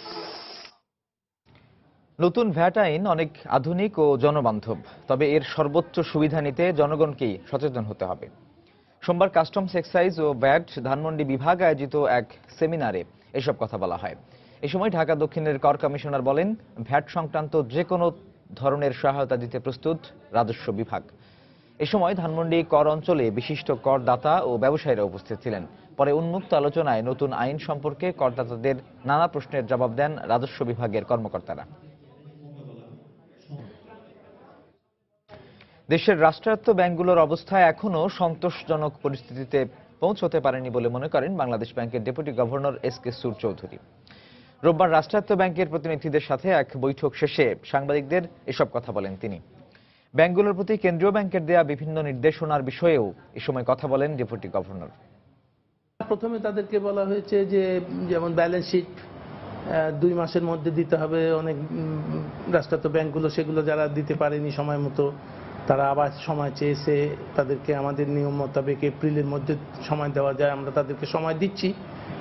নতুন ভ্যাট আইন অনেক আধুনিক ও জনবান্ধব, তবে এর সর্বোচ্চ সুবিধা নিতে জনগণকেই সচেতন হতে হবে। সোমবার কাস্টমস এক্সাইজ ও ভ্যাট ধানমন্ডি বিভাগ আয়োজিত এক সেমিনারে এসব কথা বলা হয়। এ সময় ঢাকা দক্ষিণের কর কমিশনার বলেন, ভ্যাট সংক্রান্ত যে কোনো ধরনের সহায়তা দিতে প্রস্তুত রাজস্ব বিভাগ। এ সময় ধানমন্ডি কর অঞ্চলে বিশিষ্ট করদাতা ও ব্যবসায়ীরা উপস্থিত ছিলেন। পরে উন্মুক্ত আলোচনায় নতুন আইন সম্পর্কে করদাতাদের নানা প্রশ্নের জবাব দেন রাজস্ব বিভাগের কর্মকর্তারা। দেশের রাষ্ট্রায়ত্ত ব্যাংকগুলোর অবস্থা এখনো সন্তোষজনক পরিস্থিতিতে পৌঁছতে পারেনি বলে মনে করেন বাংলাদেশ ব্যাংকের ডেপুটি গভর্নর এস.কে. সুর চৌধুরী। রোববার রাষ্ট্রায়ত্ত ব্যাংকের প্রতিনিধিদের সাথে এক বৈঠক শেষে সাংবাদিকদের এসব কথা বলেন তিনি। ব্যাংকগুলোর প্রতি কেন্দ্রীয় ব্যাংকের দেয়া বিভিন্ন নির্দেশনার বিষয়েও এ সময় কথা বলেন ডেপুটি গভর্নর। প্রথমে তাদেরকে বলা হয়েছে যে যেমন ব্যালেন্স শিট 2 মাসের মধ্যে দিতে হবে। অনেক রাষ্ট্রায়ত্ত ব্যাংকগুলো সেগুলো যারা দিতে পারেনি সময় মতো, তারা আবার সময় চেয়েছে। তাদেরকে আমাদের নিয়ম মোতাবেক এপ্রিলের মধ্যে সময় দেওয়া যায়, আমরা তাদেরকে সময় দিচ্ছি,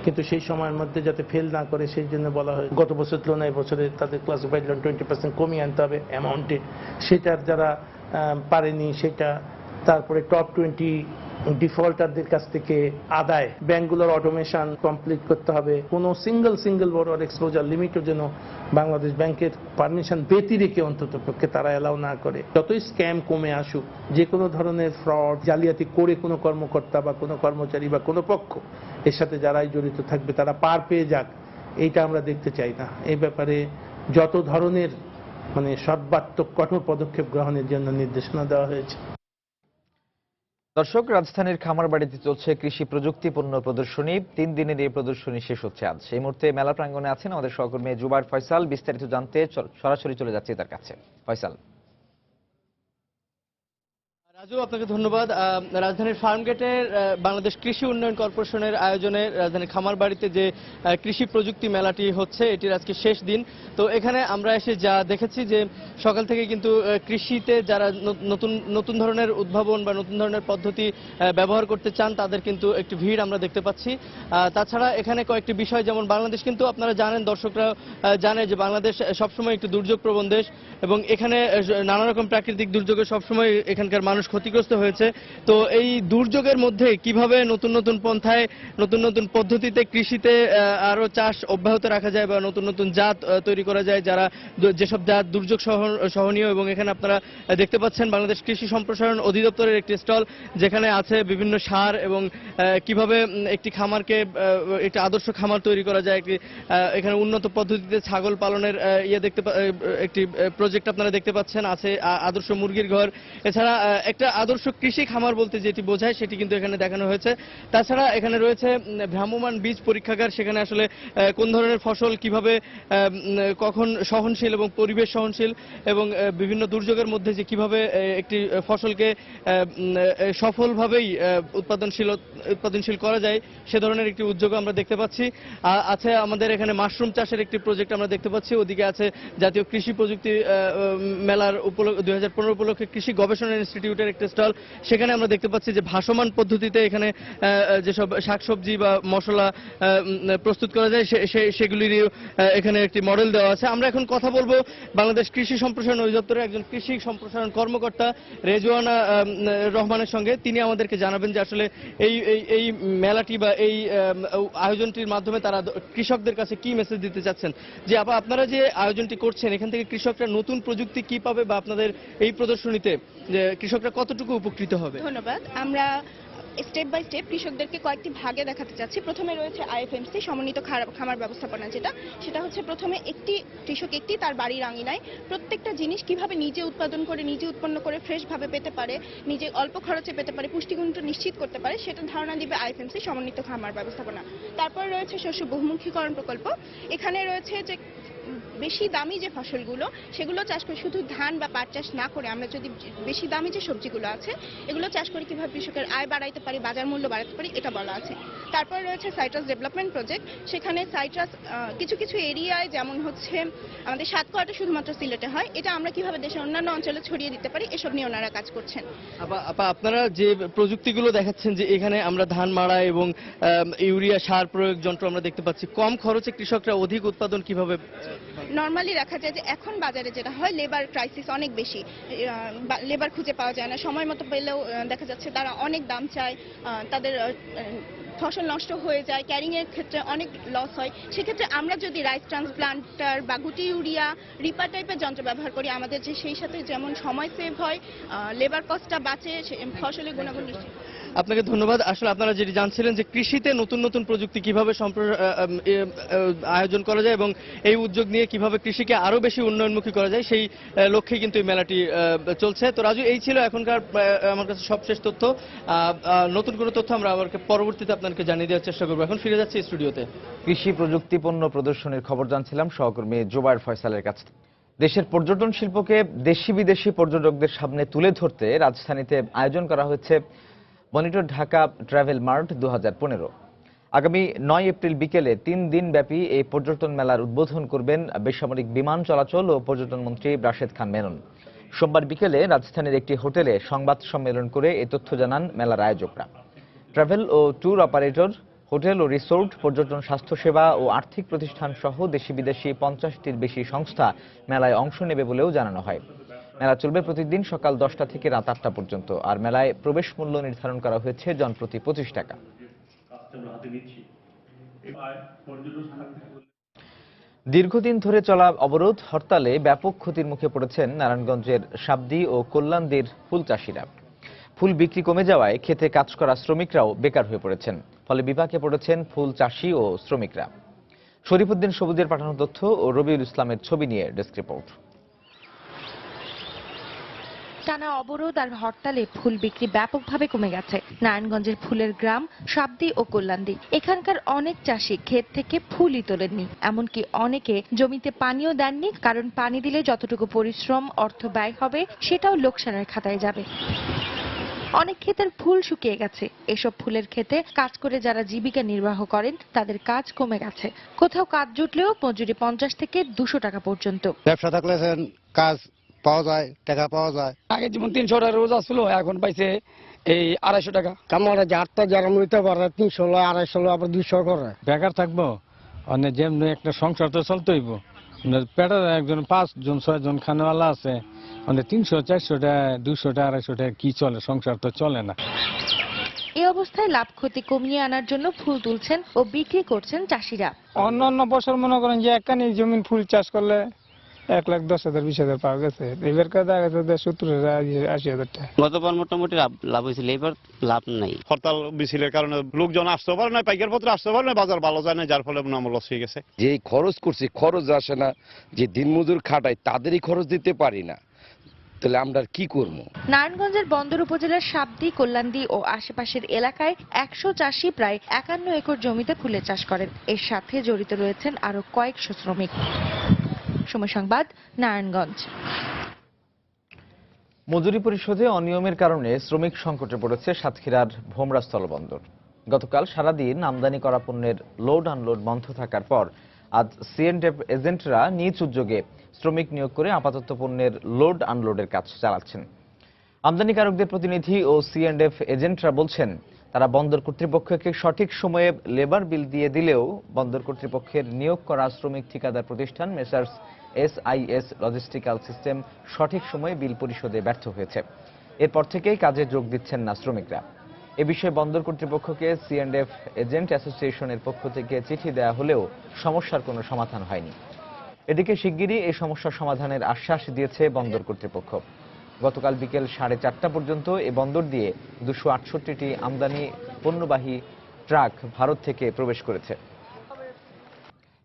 কিন্তু সেই সময়ের মধ্যে যাতে ফেল না করে সেই জন্য বলা হয় গত বছর তুলনায় বছরে তাদের ক্লাসিফাইড লোন 20% কমিয়ে আনতে হবে অ্যামাউন্টে। সেটার যারা পারেনি সেটা, তারপরে টপ 20 ডিফল্টারদের কাছ থেকে আদায়, ব্যাংকগুলোর অটোমেশন কমপ্লিট করতে হবে। কোনো সিঙ্গেল বড় এক্সপোজার লিমিটও যেন বাংলাদেশ ব্যাংকের পারমিশন ব্যতিরেকে অন্তত পক্ষে তারা এলাও না করে। যতই স্ক্যাম কমে আসুক, যে কোনো ধরনের ফ্রড জালিয়াতি করে কোনো কর্মকর্তা বা কোনো কর্মচারী বা কোনো পক্ষ এর সাথে যারাই জড়িত থাকবে তারা পার পেয়ে যাক, এইটা আমরা দেখতে চাই না। এই ব্যাপারে যত ধরনের সর্বাত্মক কঠোর পদক্ষেপ গ্রহণের জন্য নির্দেশনা দেওয়া হয়েছে। দর্শক, রাজধানীর খামারবাড়িতে চলছে কৃষি প্রযুক্তি পণ্য প্রদর্শনী। 3 দিনের এই প্রদর্শনী শেষ হচ্ছে আজ। এই মুহূর্তে মেলা প্রাঙ্গণে আছেন আমাদের সহকর্মী জুবায়ের ফয়সাল। বিস্তারিত জানতে সরাসরি চলে যাচ্ছে তার কাছে। ফয়সাল। রাজু, আপনাকে ধন্যবাদ। রাজধানীর ফার্মগেটের বাংলাদেশ কৃষি উন্নয়ন কর্পোরেশনের আয়োজনে রাজধানীর খামারবাড়িতে যে কৃষি প্রযুক্তি মেলাটি হচ্ছে, এটির আজকে শেষ দিন। তো এখানে আমরা এসে যা দেখেছি যে সকাল থেকে কিন্তু কৃষিতে যারা নতুন ধরনের উদ্ভাবন বা নতুন ধরনের পদ্ধতি ব্যবহার করতে চান তাদের কিন্তু একটি ভিড় আমরা দেখতে পাচ্ছি। তাছাড়া এখানে কয়েকটি বিষয়, যেমন বাংলাদেশ কিন্তু আপনারা জানেন, দর্শকরা জানে যে বাংলাদেশ সবসময় একটি দুর্যোগ প্রবণ দেশ এবং এখানে নানা রকম প্রাকৃতিক দুর্যোগে সবসময় এখানকার মানুষ ক্ষতিগ্রস্ত হয়েছে। তো এই দুর্যোগের মধ্যে কিভাবে নতুন পন্থায় নতুন পদ্ধতিতে কৃষিতে আরো চাষ অব্যাহত রাখা যায় বা নতুন জাত তৈরি করা যায়, যারা যেসব জাত দুর্যোগ সহনীয়। এবং এখানে আপনারা দেখতে পাচ্ছেন বাংলাদেশ কৃষি সম্প্রসারণ অধিদপ্তরের একটি স্টল, যেখানে আছে বিভিন্ন সার এবং কিভাবে একটি খামারকে একটি আদর্শ খামার তৈরি করা যায়। এখানে উন্নত পদ্ধতিতে ছাগল পালনের একটি প্রজেক্ট আপনারা দেখতে পাচ্ছেন। আছে আদর্শ মুরগির ঘর। এছাড়া একটা আদর্শ কৃষি খামার বলতে যেটি বোঝায় সেটি কিন্তু এখানে দেখানো হয়েছে। তাছাড়া এখানে রয়েছে ভ্রাম্যমাণ বীজ পরীক্ষাগার, সেখানে আসলে কোন ধরনের ফসল কিভাবে কখন সহনশীল এবং পরিবেশ সহনশীল এবং বিভিন্ন দুর্যোগের মধ্যে যে কিভাবে একটি ফসলকে সফলভাবেই উৎপাদনশীল করা যায়, সে ধরনের একটি উদ্যোগ আমরা দেখতে পাচ্ছি। আছে আমাদের এখানে মাশরুম চাষের একটি প্রজেক্ট আমরা দেখতে পাচ্ছি। ওদিকে আছে জাতীয় কৃষি প্রযুক্তি মেলার 2015 উপলক্ষে কৃষি গবেষণা ইনস্টিটিউটের একটি স্টল, সেখানে আমরা দেখতে পাচ্ছি যে ভাসমান পদ্ধতিতে এখানে যেসব শাকসবজি বা মশলা প্রস্তুত করা যায় সেগুলির এখানে একটি মডেল দেওয়া আছে। আমরা এখন কথা বলবো বাংলাদেশ কৃষি সম্প্রসারণ অধিদপ্তরের একজন কৃষি সম্প্রসারণ কর্মকর্তা রেজওয়ানা রহমানের সঙ্গে। তিনি আমাদেরকে জানাবেন যে আসলে এই মেলাটি বা এই আয়োজনটির মাধ্যমে তারা কৃষকদের কাছে কি মেসেজ দিতে চাচ্ছেন। যে আপনারা যে আয়োজনটি করছেন, এখান থেকে কৃষকরা নতুন প্রযুক্তি কি পাবে বা আপনাদের এই প্রদর্শনীতে যে কৃষকরা কতটুকু উপকৃত হবে? ধন্যবাদ। আমরা স্টেপ বাই স্টেপ কৃষকদেরকে কয়েকটি ভাগে দেখাতে চাচ্ছি। প্রথমে রয়েছে আইএফএমসি সমন্বিত খামার ব্যবস্থাপনা, সেটা হচ্ছে প্রথমে একটি কৃষক তার বাড়ির আঙিনায় প্রত্যেকটা জিনিস কিভাবে নিজে উৎপাদন করে, নিজে উৎপন্ন করে ফ্রেশ ভাবে পেতে পারে, নিজে অল্প খরচে পেতে পারে, পুষ্টিগুণটা নিশ্চিত করতে পারে, সেটা ধারণা দিবে আইএফএমসি সমন্বিত খামার ব্যবস্থাপনা। তারপর রয়েছে শস্য বহুমুখীকরণ প্রকল্প। এখানে রয়েছে যে বেশি দামি যে ফসলগুলো সেগুলো চাষ করে, শুধু ধান বা পাট চাষ না করে আমরা যদি বেশি দামি যে সবজিগুলো আছে এগুলো চাষ করে কিভাবে কৃষকের আয় বাড়াইতে পারি, বাজার মূল্য বাড়াতে পারি, এটা বলা আছে। তারপর রয়েছে সাইট্রাস ডেভেলপমেন্ট প্রজেক্ট। সেখানে সাইট্রাস কিছু কিছু এরিয়ায়, যেমন হচ্ছে আমাদের সাতকোয়াটা শুধুমাত্র সিলেটে হয়, এটা আমরা কিভাবে দেশের অন্যান্য অঞ্চলে ছড়িয়ে দিতে পারি, এসব নিয়ে ওনারা কাজ করছেন। আপনারা যে প্রযুক্তিগুলো দেখাচ্ছেন যে এখানে আমরা ধান মাড়া এবং ইউরিয়া সার প্রয়োগ যন্ত্র আমরা দেখতে পাচ্ছি, কম খরচে কৃষকরা অধিক উৎপাদন কিভাবে? নর্মালি দেখা যায় যে এখন বাজারে যেটা হয়, লেবার ক্রাইসিস অনেক বেশি, লেবার খুঁজে পাওয়া যায় না, সময় মতো পেলেও দেখা যাচ্ছে তারা অনেক দাম চায়, তাদের ফসল নষ্ট হয়ে যায়, ক্যারিং এর ক্ষেত্রে অনেক লস হয়। সেক্ষেত্রে আমরা যদি রাইস ট্রান্সপ্লান্টার বা গুটি ইউরিয়া রিপার টাইপের যন্ত্র ব্যবহার করি, আমাদের যে সেই সাথে যেমন সময় সেভ হয়, লেবার কস্টটা বাঁচে, ফসলের গুণাগুণ নিশ্চিত। আপনাকে ধন্যবাদ। আসলে আপনারা যেটি জানছিলেন যে কৃষিতে নতুন নতুন প্রযুক্তি কিভাবে আয়োজন করা যায় এবং এই উদ্যোগ নিয়ে কিভাবে কৃষিকে আরো বেশি উন্নয়নমুখী করা যায়, সেই লক্ষ্যে কিন্তু এই মেলাটি চলছে। তো রাজু, এই ছিল এখনকার আমার কাছে সবশেষ তথ্য। নতুন কোনো তথ্য আমরা আবার পরবর্তীতে আপনাকে জানিয়ে দেওয়ার চেষ্টা করবো। এখন ফিরে যাচ্ছি স্টুডিওতে। কৃষি প্রযুক্তি পণ্য প্রদর্শনীর খবর জানছিলাম সহকর্মী জুবায়ের ফয়সালের কাছ থেকে। দেশের পর্যটন শিল্পকে দেশি বিদেশি পর্যটকদের সামনে তুলে ধরতে রাজধানীতে আয়োজন করা হয়েছে মনিটর ঢাকা ট্রাভেল মার্ট 2015। আগামী 9 এপ্রিল বিকেলে 3 দিন ব্যাপী এই পর্যটন মেলার উদ্বোধন করবেন বেসামরিক বিমান চলাচল ও পর্যটন মন্ত্রী রাশেদ খান মেনন। সোমবার বিকেলে রাজধানীর একটি হোটেলে সংবাদ সম্মেলন করে এ তথ্য জানান মেলার আয়োজকরা। ট্রাভেল ও ট্যুর অপারেটর, হোটেল ও রিসোর্ট, পর্যটন, স্বাস্থ্যসেবা ও আর্থিক প্রতিষ্ঠান সহ দেশি বিদেশি 50টির বেশি সংস্থা মেলায় অংশ নেবে বলেও জানানো হয়। মেলা চলবে প্রতিদিন সকাল 10টা থেকে রাত 8টা পর্যন্ত। আর মেলায় প্রবেশ মূল্য নির্ধারণ করা হয়েছে জনপ্রতি 25 টাকা। দীর্ঘদিন ধরে চলা অবরোধ হরতালে ব্যাপক ক্ষতির মুখে পড়েছেন নারায়ণগঞ্জের সাবদি ও কল্যাণদীর ফুল চাষিরা। ফুল বিক্রি কমে যাওয়ায় খেতে কাজ করা শ্রমিকরাও বেকার হয়ে পড়েছেন। ফলে বিপাকে পড়েছেন ফুল চাষি ও শ্রমিকরা। শরীফুদ্দিন সবুজের পাঠানো তথ্য ও রবিউল ইসলামের ছবি নিয়ে ডেস্ক রিপোর্ট। টানা অবরোধ আর হরতালে ফুল বিক্রি ব্যাপকভাবে কমে গেছে নারায়ণগঞ্জের ফুলের গ্রাম সাবদি ও কল্যাণদী। এখানকার অনেক চাষি ক্ষেত থেকে ফুলই তোলেননি, এমনকি অনেকে জমিতে পানিও দেননি, কারণ পানি দিলে যতটুকু পরিশ্রম অর্থ ব্যয় হবে সেটাও লোকসানের খাতায় যাবে। অনেক ক্ষেতের ফুল শুকিয়ে গেছে। এসব ফুলের ক্ষেতে কাজ করে যারা জীবিকা নির্বাহ করেন তাদের কাজ কমে গেছে। কোথাও কাজ জুটলেও মজুরি 50 থেকে 200 টাকা পর্যন্ত। ব্যবসা থাকলে কাজ পাওয়া যায়, টাকা পাওয়া যায়। আগে যেমন 300 টাকা রোজ আসলো, এখন পাইছে এই 250 টাকা। কামারা যারটা যারা নিতে পারে 300 লো, 250 লো, আবার 200 করে। বেকার থাকবো মানে যেমনি একটা সংসার তো চলতে হইব। পেটার একজন 5 জন 6 জন খানেওয়ালা আছে, মানে 300 400 টাকা 200 টাকা 250 টাকা কি চলে, সংসার তো চলে না। এই অবস্থায় লাভ ক্ষতি কমিয়ে আনার জন্য ফুল তুলছেন ও বিক্রি করছেন চাষিরা। অন্যান্য বছর মনে করেন যে একখানি জমিন ফুল চাষ করলে 1,10,000 20,000 পাওয়া গেছে, এবার কাজ গেছে 70,000 টাকা। গতবার মোটামুটি লাভ হয়েছিল, এবার লাভ নাই। হরতাল মিছিলের কারণে লোকজন আসতে পারে না, পাইকার পত্র আসতে পারে না, বাজার ভালো যায় না, যার ফলে লস হয়ে গেছে। যে খরচ করছি খরচ আসে না, যে দিনমজুর খাটাই তাদেরই খরচ দিতে পারি না, তাহলে আমরা কি করবো? নারায়ণগঞ্জের বন্দর উপজেলার সাবদি, কল্যাণদী ও আশেপাশের এলাকায় 100 চাষি প্রায় 51 একর জমিতে ফুলের চাষ করেন। এর সাথে জড়িত রয়েছেন আরো কয়েকশো শ্রমিক। সময় সংবাদ, নারায়ণগঞ্জ। মজুরি পরিশোধে অনিয়মের কারণে শ্রমিক সংকটে পড়েছে সাতক্ষীরার ভোমরা স্থলবন্দর। গতকাল সারাদিন আমদানি করা পণ্যের লোড আনলোড বন্ধ থাকার পর আজ সিএনএফ এজেন্টরা নিজ উদ্যোগে শ্রমিক নিয়োগ করে আপাতত পণ্যের লোড আনলোডের কাজ চালাচ্ছেন। আমদানিকারকদের প্রতিনিধি ও সিএনএফ এজেন্টরা বলছেন, তারা বন্দর কর্তৃপক্ষকে সঠিক সময়ে লেবার বিল দিয়ে দিলেও বন্দর কর্তৃপক্ষের নিয়োগ করা শ্রমিক ঠিকাদার প্রতিষ্ঠান মেসার্স SIS লজিস্টিক্যাল সিস্টেম সঠিক সময়ে বিল পরিশোধে ব্যর্থ হয়েছে। এরপর থেকেই কাজে যোগ দিচ্ছেন না শ্রমিকরা। এ বিষয়ে বন্দর কর্তৃপক্ষকে সিএনএফ এজেন্ট অ্যাসোসিয়েশনের পক্ষ থেকে চিঠি দেওয়া হলেও সমস্যার কোনো সমাধান হয়নি। এদিকে শিগগিরই এই সমস্যার সমাধানের আশ্বাস দিয়েছে বন্দর কর্তৃপক্ষ। গতকাল বিকেল 4:30 পর্যন্ত এ বন্দর দিয়ে 268টি আমদানি পণ্যবাহী ট্রাক ভারত থেকে প্রবেশ করেছে।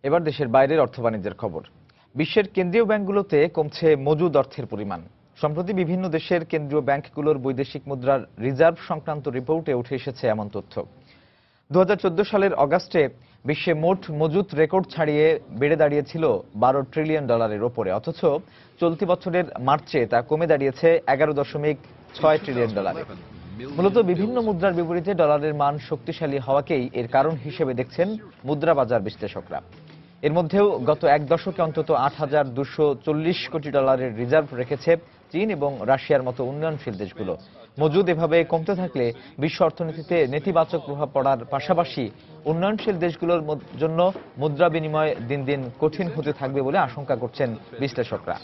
এবার দেশের বাইরের অর্থ বাণিজ্যের খবর। বিশ্বের কেন্দ্রীয় ব্যাংকগুলোতে কমছে মজুদ অর্থের পরিমাণ। সম্প্রতি বিভিন্ন দেশের কেন্দ্রীয় ব্যাংকগুলোর বৈদেশিক মুদ্রার রিজার্ভ সংক্রান্ত রিপোর্টে উঠে এসেছে এমন তথ্য। 2014 সালের অগাস্টে বিশ্বে মোট মজুদ রেকর্ড ছাড়িয়ে বেড়ে দাঁড়িয়েছিল $12 ট্রিলিয়ন ওপরে, অথচ চলতি বছরের মার্চে তা কমে দাঁড়িয়েছে $11.6 ট্রিলিয়ন। মূলত বিভিন্ন মুদ্রার বিপরীতে ডলারের মান শক্তিশালী হওয়াকেই এর কারণ হিসেবে দেখছেন মুদ্রা বাজার বিশ্লেষকরা। এর মধ্যেও গত এক দশকে অন্তত $8,240 কোটি রিজার্ভ রেখেছে চীন এবং রাশিয়ার মতো উন্নয়নশীল দেশগুলো। মজুদ এভাবে কমতে থাকলে বিশ্ব অর্থনীতিতে নেতিবাচক প্রভাব পড়ার পাশাপাশি উন্নয়নশীল দেশগুলোর জন্য মুদ্রা বিনিময় দিন দিন কঠিন হতে থাকবে বলে আশঙ্কা করছেন বিশ্লেষকরা।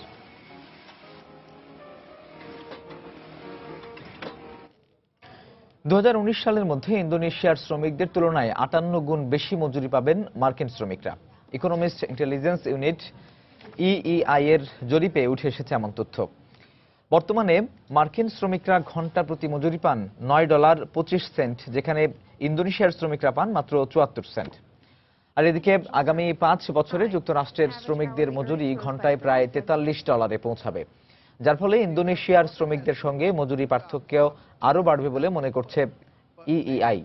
সালের মধ্যে ইন্দোনেশিয়ার শ্রমিকদের তুলনায় 58 গুণ বেশি মজুরি পাবেন মার্কিন শ্রমিকরা। ইকোনমিস্ট ইন্টেলিজেন্স ইউনিট EEI এর জরিপে উঠে এসেছে এমন তথ্য। বর্তমানে মার্কিন শ্রমিকরা ঘন্টা প্রতি মজুরি পান $9.25, যেখানে ইন্দোনেশিয়ার শ্রমিকরা পান মাত্র 74 সেন্ট। আর এদিকে আগামী 5 বছরে যুক্তরাষ্ট্রের শ্রমিকদের মজুরি ঘন্টায় প্রায় $43 পৌঁছাবে, যার ফলে ইন্দোনেশিয়ার শ্রমিকদের সঙ্গে মজুরি পার্থক্য আরও বাড়বে বলে মনে করছে EEI।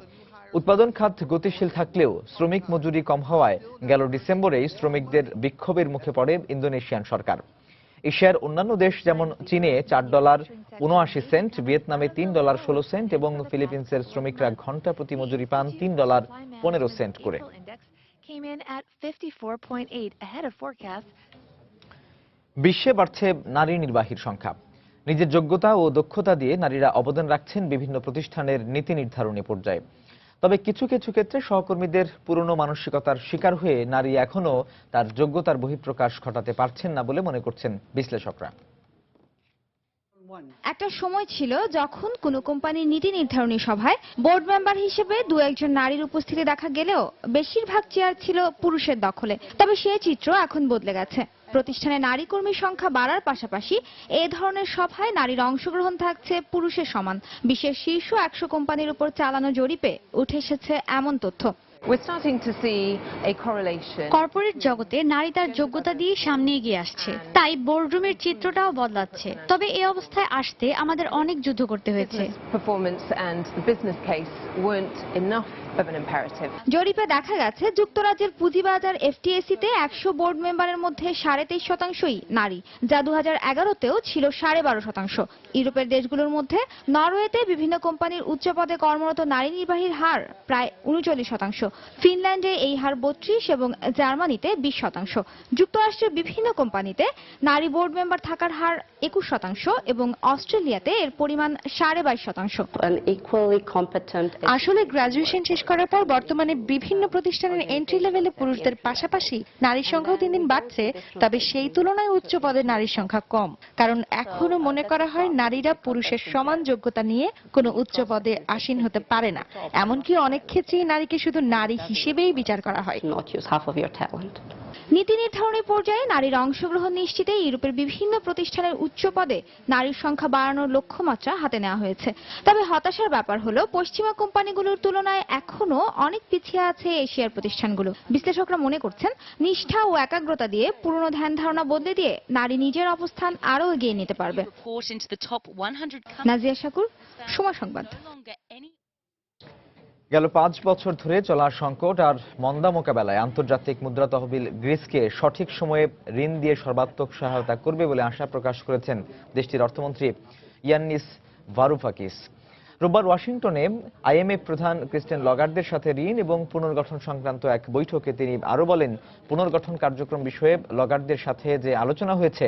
উৎপাদন খাত গতিশীল থাকলেও শ্রমিক মজুরি কম হওয়ায় গেল ডিসেম্বরেই শ্রমিকদের বিক্ষোভের মুখে পড়ে ইন্দোনেশিয়ান সরকার। এশিয়ার অন্যান্য দেশ যেমন চীনে $4.79, ভিয়েতনামে $3.16 এবং ফিলিপিন্সের শ্রমিকরা ঘন্টা প্রতি মজুরি পান $3.15 করে। বিশ্বে বাড়ছে নারী নির্বাহীর সংখ্যা। নিজের যোগ্যতা ও দক্ষতা দিয়ে নারীরা অবদান রাখছেন বিভিন্ন প্রতিষ্ঠানের নীতি নির্ধারণী পর্যায়ে। তবে কিছু কিছু ক্ষেত্রে সহকর্মীদের পুরনো মানসিকতার শিকার হয়ে নারী এখনও তার যোগ্যতার বহিঃপ্রকাশ ঘটাতে পারছেন না বলে মনে করছেন বিশ্লেষকরা। একটা সময় ছিল যখন কোনো কোম্পানির নীতি নির্ধারণী সভায় বোর্ড মেম্বার হিসেবে 2-1 নারীর উপস্থিতি দেখা গেলেও বেশিরভাগ চেয়ার ছিল পুরুষের দখলে। তবে সেই চিত্র এখন বদলে গেছে। প্রতিষ্ঠানে নারী কর্মীর সংখ্যা বাড়ার পাশাপাশি এ ধরনের সভায় নারীর অংশগ্রহণ থাকছে পুরুষের সমান। বিশ্বের শীর্ষ 100 কোম্পানির উপর চালানো জরিপে উঠে এসেছে এমন তথ্য। কর্পোরেট জগতে নারী তার যোগ্যতা দিয়ে সামনে এগিয়ে আসছে, তাই বোর্ডরুমের চিত্রটাও বদলাচ্ছে। তবে এই অবস্থায় আসতে আমাদের অনেক যুদ্ধ করতে হয়েছে। জরিপে দেখা গেছে যুক্তরাজ্যের পুঁজিবাজার FTSE-তে 100 বোর্ড মেম্বারের মধ্যে 23.5%ই নারী, যা 2011-তেও ছিল 12.5%। ইউরোপের দেশগুলোর মধ্যে নরওয়েতে বিভিন্ন কোম্পানির উচ্চ পদে কর্মরত নারী নির্বাহীর হার প্রায় 39%। ফিনল্যান্ডে এই হার 32% এবং জার্মানিতে 20%। যুক্তরাষ্ট্রের বিভিন্ন কোম্পানিতে নারী বোর্ড মেম্বার থাকার হার 21% এবং অস্ট্রেলিয়াতে এর পরিমাণ 22.5%। আসলে গ্রাজুয়েশন শেষ করার পর বর্তমানে বিভিন্ন প্রতিষ্ঠানের এন্ট্রি লেভেলে পুরুষদের পাশাপাশি নারীর সংখ্যাও দিন দিন বাড়ছে। তবে সেই তুলনায় উচ্চ পদের নারীর সংখ্যা কম, কারণ এখনো মনে করা হয় নারীরা পুরুষের সমান যোগ্যতা নিয়ে কোনো উচ্চ পদে আসীন হতে পারে না। এমনকি অনেক ক্ষেত্রেই নারীকে শুধু নারী হিসেবেই বিচার করা হয়। নীতি নির্ধারণী পর্যায়ে নারীর অংশগ্রহণ নিশ্চিতে ইউরোপের বিভিন্ন প্রতিষ্ঠানের উচ্চ পদে নারীর সংখ্যা বাড়ানোর লক্ষ্যমাত্রা হাতে নেওয়া হয়েছে। তবে হতাশার ব্যাপার হলো পশ্চিমা কোম্পানিগুলোর তুলনায় এখনো অনেক পিছিয়ে আছে এশিয়ার প্রতিষ্ঠানগুলো। বিশ্লেষকরা মনে করছেন নিষ্ঠা ও একাগ্রতা দিয়ে পুরনো ধ্যান ধারণা বদলে দিয়ে নারী নিজের অবস্থান আরও এগিয়ে নিতে পারবে। নাজিয়া শাকুর, সময় সংবাদ। গেল 5 বছর ধরে চলা সংকট আর মন্দা মোকাবেলায় আন্তর্জাতিক মুদ্রা তহবিল গ্রিসকে সঠিক সময়ে ঋণ দিয়ে সর্বাত্মক সহায়তা করবে বলে আশা প্রকাশ করেছেন দেশটির অর্থমন্ত্রী ইয়ান্নিস ভারুফাকিস। রোববার ওয়াশিংটনে IMF প্রধান ক্রিস্টিন লগার্দের সাথে ঋণ এবং পুনর্গঠন সংক্রান্ত এক বৈঠকে তিনি আরও বলেন, পুনর্গঠন কার্যক্রম বিষয়ে লগার্দের সাথে যে আলোচনা হয়েছে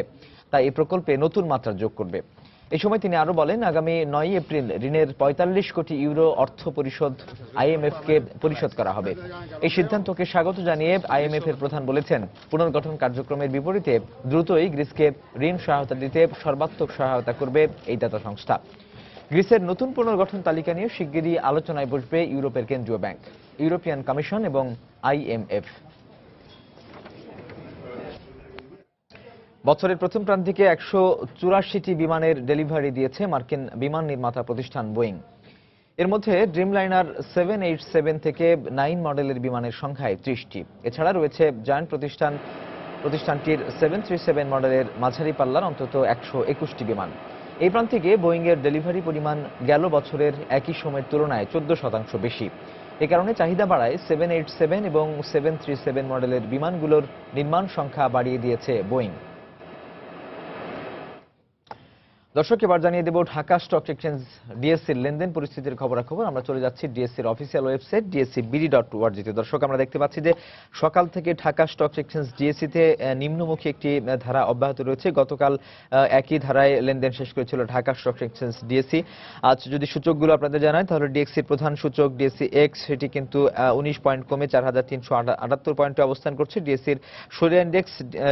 তা এই প্রকল্পে নতুন মাত্রা যোগ করবে। এই সময় তিনি আরো বলেন, আগামী 9 এপ্রিল ঋণের 45 কোটি ইউরো অর্থ পরিশোধ IMF-কে পরিশোধ করা হবে। এই সিদ্ধান্তকে স্বাগত জানিয়ে IMF এর প্রধান বলেছেন, পুনর্গঠন কার্যক্রমের বিপরীতে দ্রুতই গ্রিসকে ঋণ সহায়তা দিতে সর্বাত্মক সহায়তা করবে এই দাতা সংস্থা। গ্রিসের নতুন পুনর্গঠন তালিকা নিয়ে শিগগিরই আলোচনায় বসবে ইউরোপের কেন্দ্রীয় ব্যাংক, ইউরোপিয়ান কমিশন এবং IMF। বছরের প্রথম প্রান্তিকে 184টি বিমানের ডেলিভারি দিয়েছে মার্কিন বিমান নির্মাতা প্রতিষ্ঠান বোয়িং। এর মধ্যে ড্রিমলাইনার 787 থেকে 9 মডেলের বিমানের সংখ্যায় 30টি। এছাড়া রয়েছে জায়ান্ট প্রতিষ্ঠানটির 737 মডেলের মাঝারি পাল্লার অন্তত 121টি বিমান। এই প্রান্তিকে বোয়িংয়ের ডেলিভারি পরিমাণ গেল বছরের একই সময়ের তুলনায় 14% বেশি। এ কারণে চাহিদা বাড়ায় 787 এবং 737 মডেলের বিমানগুলোর নির্মাণ সংখ্যা বাড়িয়ে দিয়েছে বোয়িং। দর্শক, এবার জানিয়ে দেব ঢাকা স্টক এক্সচেঞ্জ ডিএসসির লেনদেন পরিস্থিতির খবরাখবর। আমরা চলে যাচ্ছি ডিএসসির অফিসিয়াল ওয়েবসাইট DSC-BD.org তে। দর্শক, আমরা দেখতে পাচ্ছি যে সকাল থেকে ঢাকা স্টক এক্সচেঞ্জ ডিএসসিতে নিম্নমুখী একটি ধারা অব্যাহত রয়েছে। গতকাল একই ধারায় লেনদেন শেষ করেছিল ঢাকা স্টক এক্সচেঞ্জ ডিএসসি। আজ যদি সূচকগুলো আপনাদের জানায় তাহলে ডিএসসির প্রধান সূচক ডিএসসি এক্স সেটি কিন্তু 19 পয়েন্ট কমে 4378 পয়েন্টে অবস্থান করছে। ডিএসসির সরিয়া ইন্ডেক্স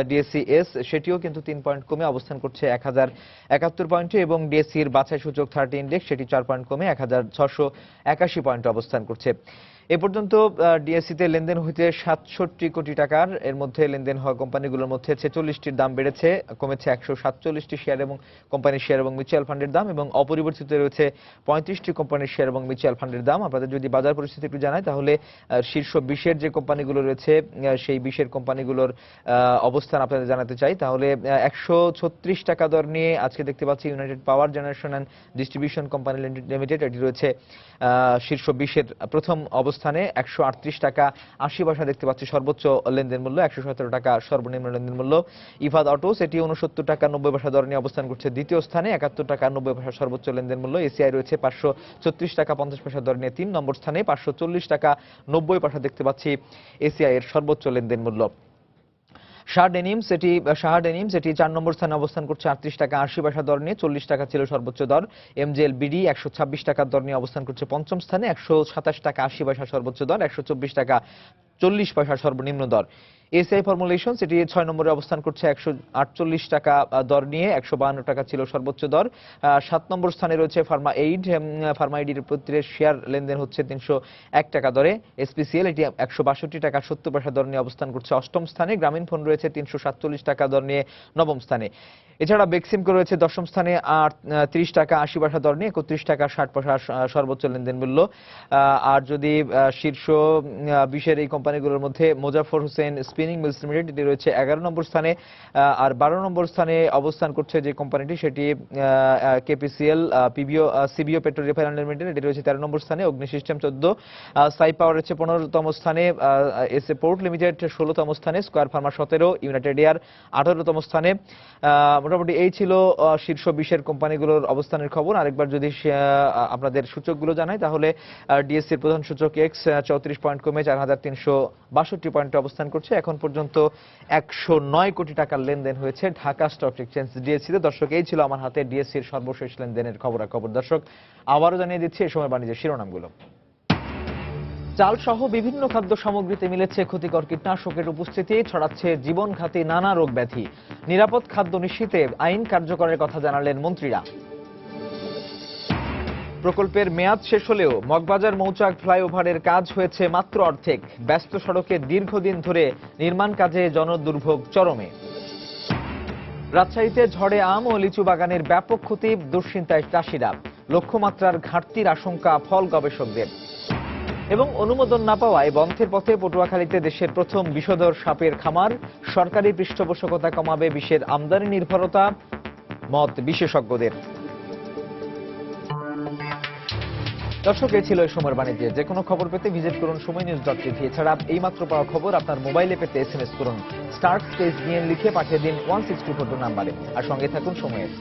ডিএসসি এস সেটিও কিন্তু 3 পয়েন্ট কমে অবস্থান করছে 1071 পয়েন্টে, এবং ডিএসসির বাছাই সূচক 30 ইন্ডেক্স সেটি 4 পয়েন্ট কমে 1681 পয়েন্টে অবস্থান করছে। এ পর্যন্ত ডিএসসিতে লেনদেন হইতে 67 কোটি টাকার। এর মধ্যে লেনদেন হওয়া কোম্পানিগুলোর মধ্যে 46টির দাম বেড়েছে, কমেছে 147টি শেয়ার এবং কোম্পানির শেয়ার এবং মিউচুয়াল ফান্ডের দাম, এবং অপরিবর্তিত রয়েছে 35টি কোম্পানির শেয়ার এবং মিউচুয়াল ফান্ডের দাম। আপনাদের যদি বাজার পরিস্থিতি একটু জানাই তাহলে শীর্ষ 20-এর যে কোম্পানিগুলো রয়েছে সেই 20-এর কোম্পানিগুলোর অবস্থান আপনাদের জানাতে চাই। তাহলে 136 টাকা দর নিয়ে আজকে দেখতে পাচ্ছি United power generation and distribution company limited, এটি রয়েছে শীর্ষ 20-এর প্রথম অবস্থানে। 138 টাকা 80 পয়সা দেখতে পাচ্ছি সর্বোচ্চ লেনদেন মূল্য, 117 টাকা সর্বনিম্ন লেনদেন মূল্য। ইফাদ অটোস এটি 69 টাকা 90 পয়সা দর নিয়ে অবস্থান করছে দ্বিতীয় স্থানে, 71 টাকা 90 পয়সা সর্বোচ্চ লেনদেন মূল্য। এসিআই রয়েছে 536 টাকা 50 পয়সা দর নিয়ে 3 নম্বর স্থানে, 540 টাকা 90 পয়সা দেখতে পাচ্ছি এসিআই এর সর্বোচ্চ লেনদেন মূল্য। শাহ ডেনিমস এটি 4 নম্বর স্থানে অবস্থান করছে 38 টাকা 80 পয়সা দর নিয়ে, 40 টাকা ছিল সর্বোচ্চ দর। এমজেএল বিডি 126 টাকার দর নিয়ে অবস্থান করছে পঞ্চম স্থানে, 127 টাকা 80 পয়সা সর্বোচ্চ দর, 124 টাকা 40 পয়সা সর্বনিম্ন দর। এসিআই ফর্মুলেশনস এটি 6 নম্বরে অবস্থান করছে 148 টাকা দর নিয়ে, 152 টাকা ছিল সর্বোচ্চ দর। 7 নম্বর স্থানে রয়েছে ফার্মা এইডের প্রতি শেয়ার লেনদেন হচ্ছে 301 টাকা দরে। এসপিসিএল এটি 162 টাকা 70 পয়সা দর নিয়ে অবস্থান করছে অষ্টম স্থানে। গ্রামীণ ফোন রয়েছে 347 টাকা দর নিয়ে নবম স্থানে। এছাড়া বেক্সিমকো রয়েছে 10ম স্থানে 30 টাকা 80 পয়সা দর নিয়ে, 31 টাকা 60 পয়সা সর্বোচ্চ লেনদেন মূল্য। আর যদি শীর্ষ 20-এর এই কোম্পানিগুলোর মধ্যে Mozaffar Hossain spinning mills limited এটি রয়েছে 11 নম্বর স্থানে, আর 12 নম্বর স্থানে অবস্থান করছে যে কোম্পানিটি সেটি কেপিসিএল সিবিও পেট্রো রিফাইনারি লিমিটেড, এটি রয়েছে 13 নম্বর স্থানে। অগ্নি সিস্টেম 14, সাই পাওয়ার রয়েছে 15তম স্থানে, এসএ পোর্ট লিমিটেড 16তম স্থানে, স্কয়ার ফার্মা 17, ইউনাইটেড এয়ার 18তম স্থানে। মোটামুটি এই ছিল শীর্ষ 20-এর কোম্পানিগুলোর অবস্থানের খবর। আরেকবার যদি আপনাদের সূচকগুলো জানাই তাহলে ডিএসসির প্রধান সূচক এক্স 34 পয়েন্ট কমে 4362 পয়েন্টে অবস্থান করছে। এখন পর্যন্ত 109 কোটি টাকার লেনদেন হয়েছে ঢাকা স্টক এক্সচেঞ্জ ডিএসসিতে। দর্শক, এই ছিল আমার হাতে ডিএসসির সর্বশেষ লেনদেনের খবরাখবর। দর্শক, আবারও জানিয়ে দিচ্ছি এই সময় বাণিজ্যের শিরোনামগুলো। চাল সহ বিভিন্ন খাদ্য সামগ্রীতে মিলেছে ক্ষতিকর কীটনাশকের উপস্থিতি, ছড়াচ্ছে জীবনঘাতী নানা রোগ ব্যাধি। নিরাপদ খাদ্য নিশ্চিতে আইন কার্যকরের কথা জানালেন মন্ত্রীরা। প্রকল্পের মেয়াদ শেষ হলেও মগবাজার মৌচাক ফ্লাইওভারের কাজ হয়েছে মাত্র অর্ধেক। ব্যস্ত সড়কে দীর্ঘদিন ধরে নির্মাণ কাজে জনদুর্ভোগ চরমে। রাজশাহীতে ঝড়ে আম ও লিচু বাগানের ব্যাপক ক্ষতি, দুশ্চিন্তায় চাষিরা। লক্ষ্যমাত্রার ঘাটতির আশঙ্কা ফল গবেষকদের। এবং অনুমোদন না পাওয়ায় বন্ধের পথে পটুয়াখালীতে দেশের প্রথম বিষধর সাপের খামার। সরকারি পৃষ্ঠপোষকতা কমাবে বিষের আমদানি নির্ভরতা, মত বিশেষজ্ঞদের। দর্শক, এই ছিল এই সময়ের বাণিজ্যে। যে কোনো খবর পেতে ভিজিট করুন সময়নিউজ.tv। এছাড়া এইমাত্র পাওয়া খবর আপনার মোবাইলে পেতে SMS করুন *নিয়ে লিখে পাঠিয়ে দিন 1624 নাম্বারে। আর সঙ্গে থাকুন সময়ের।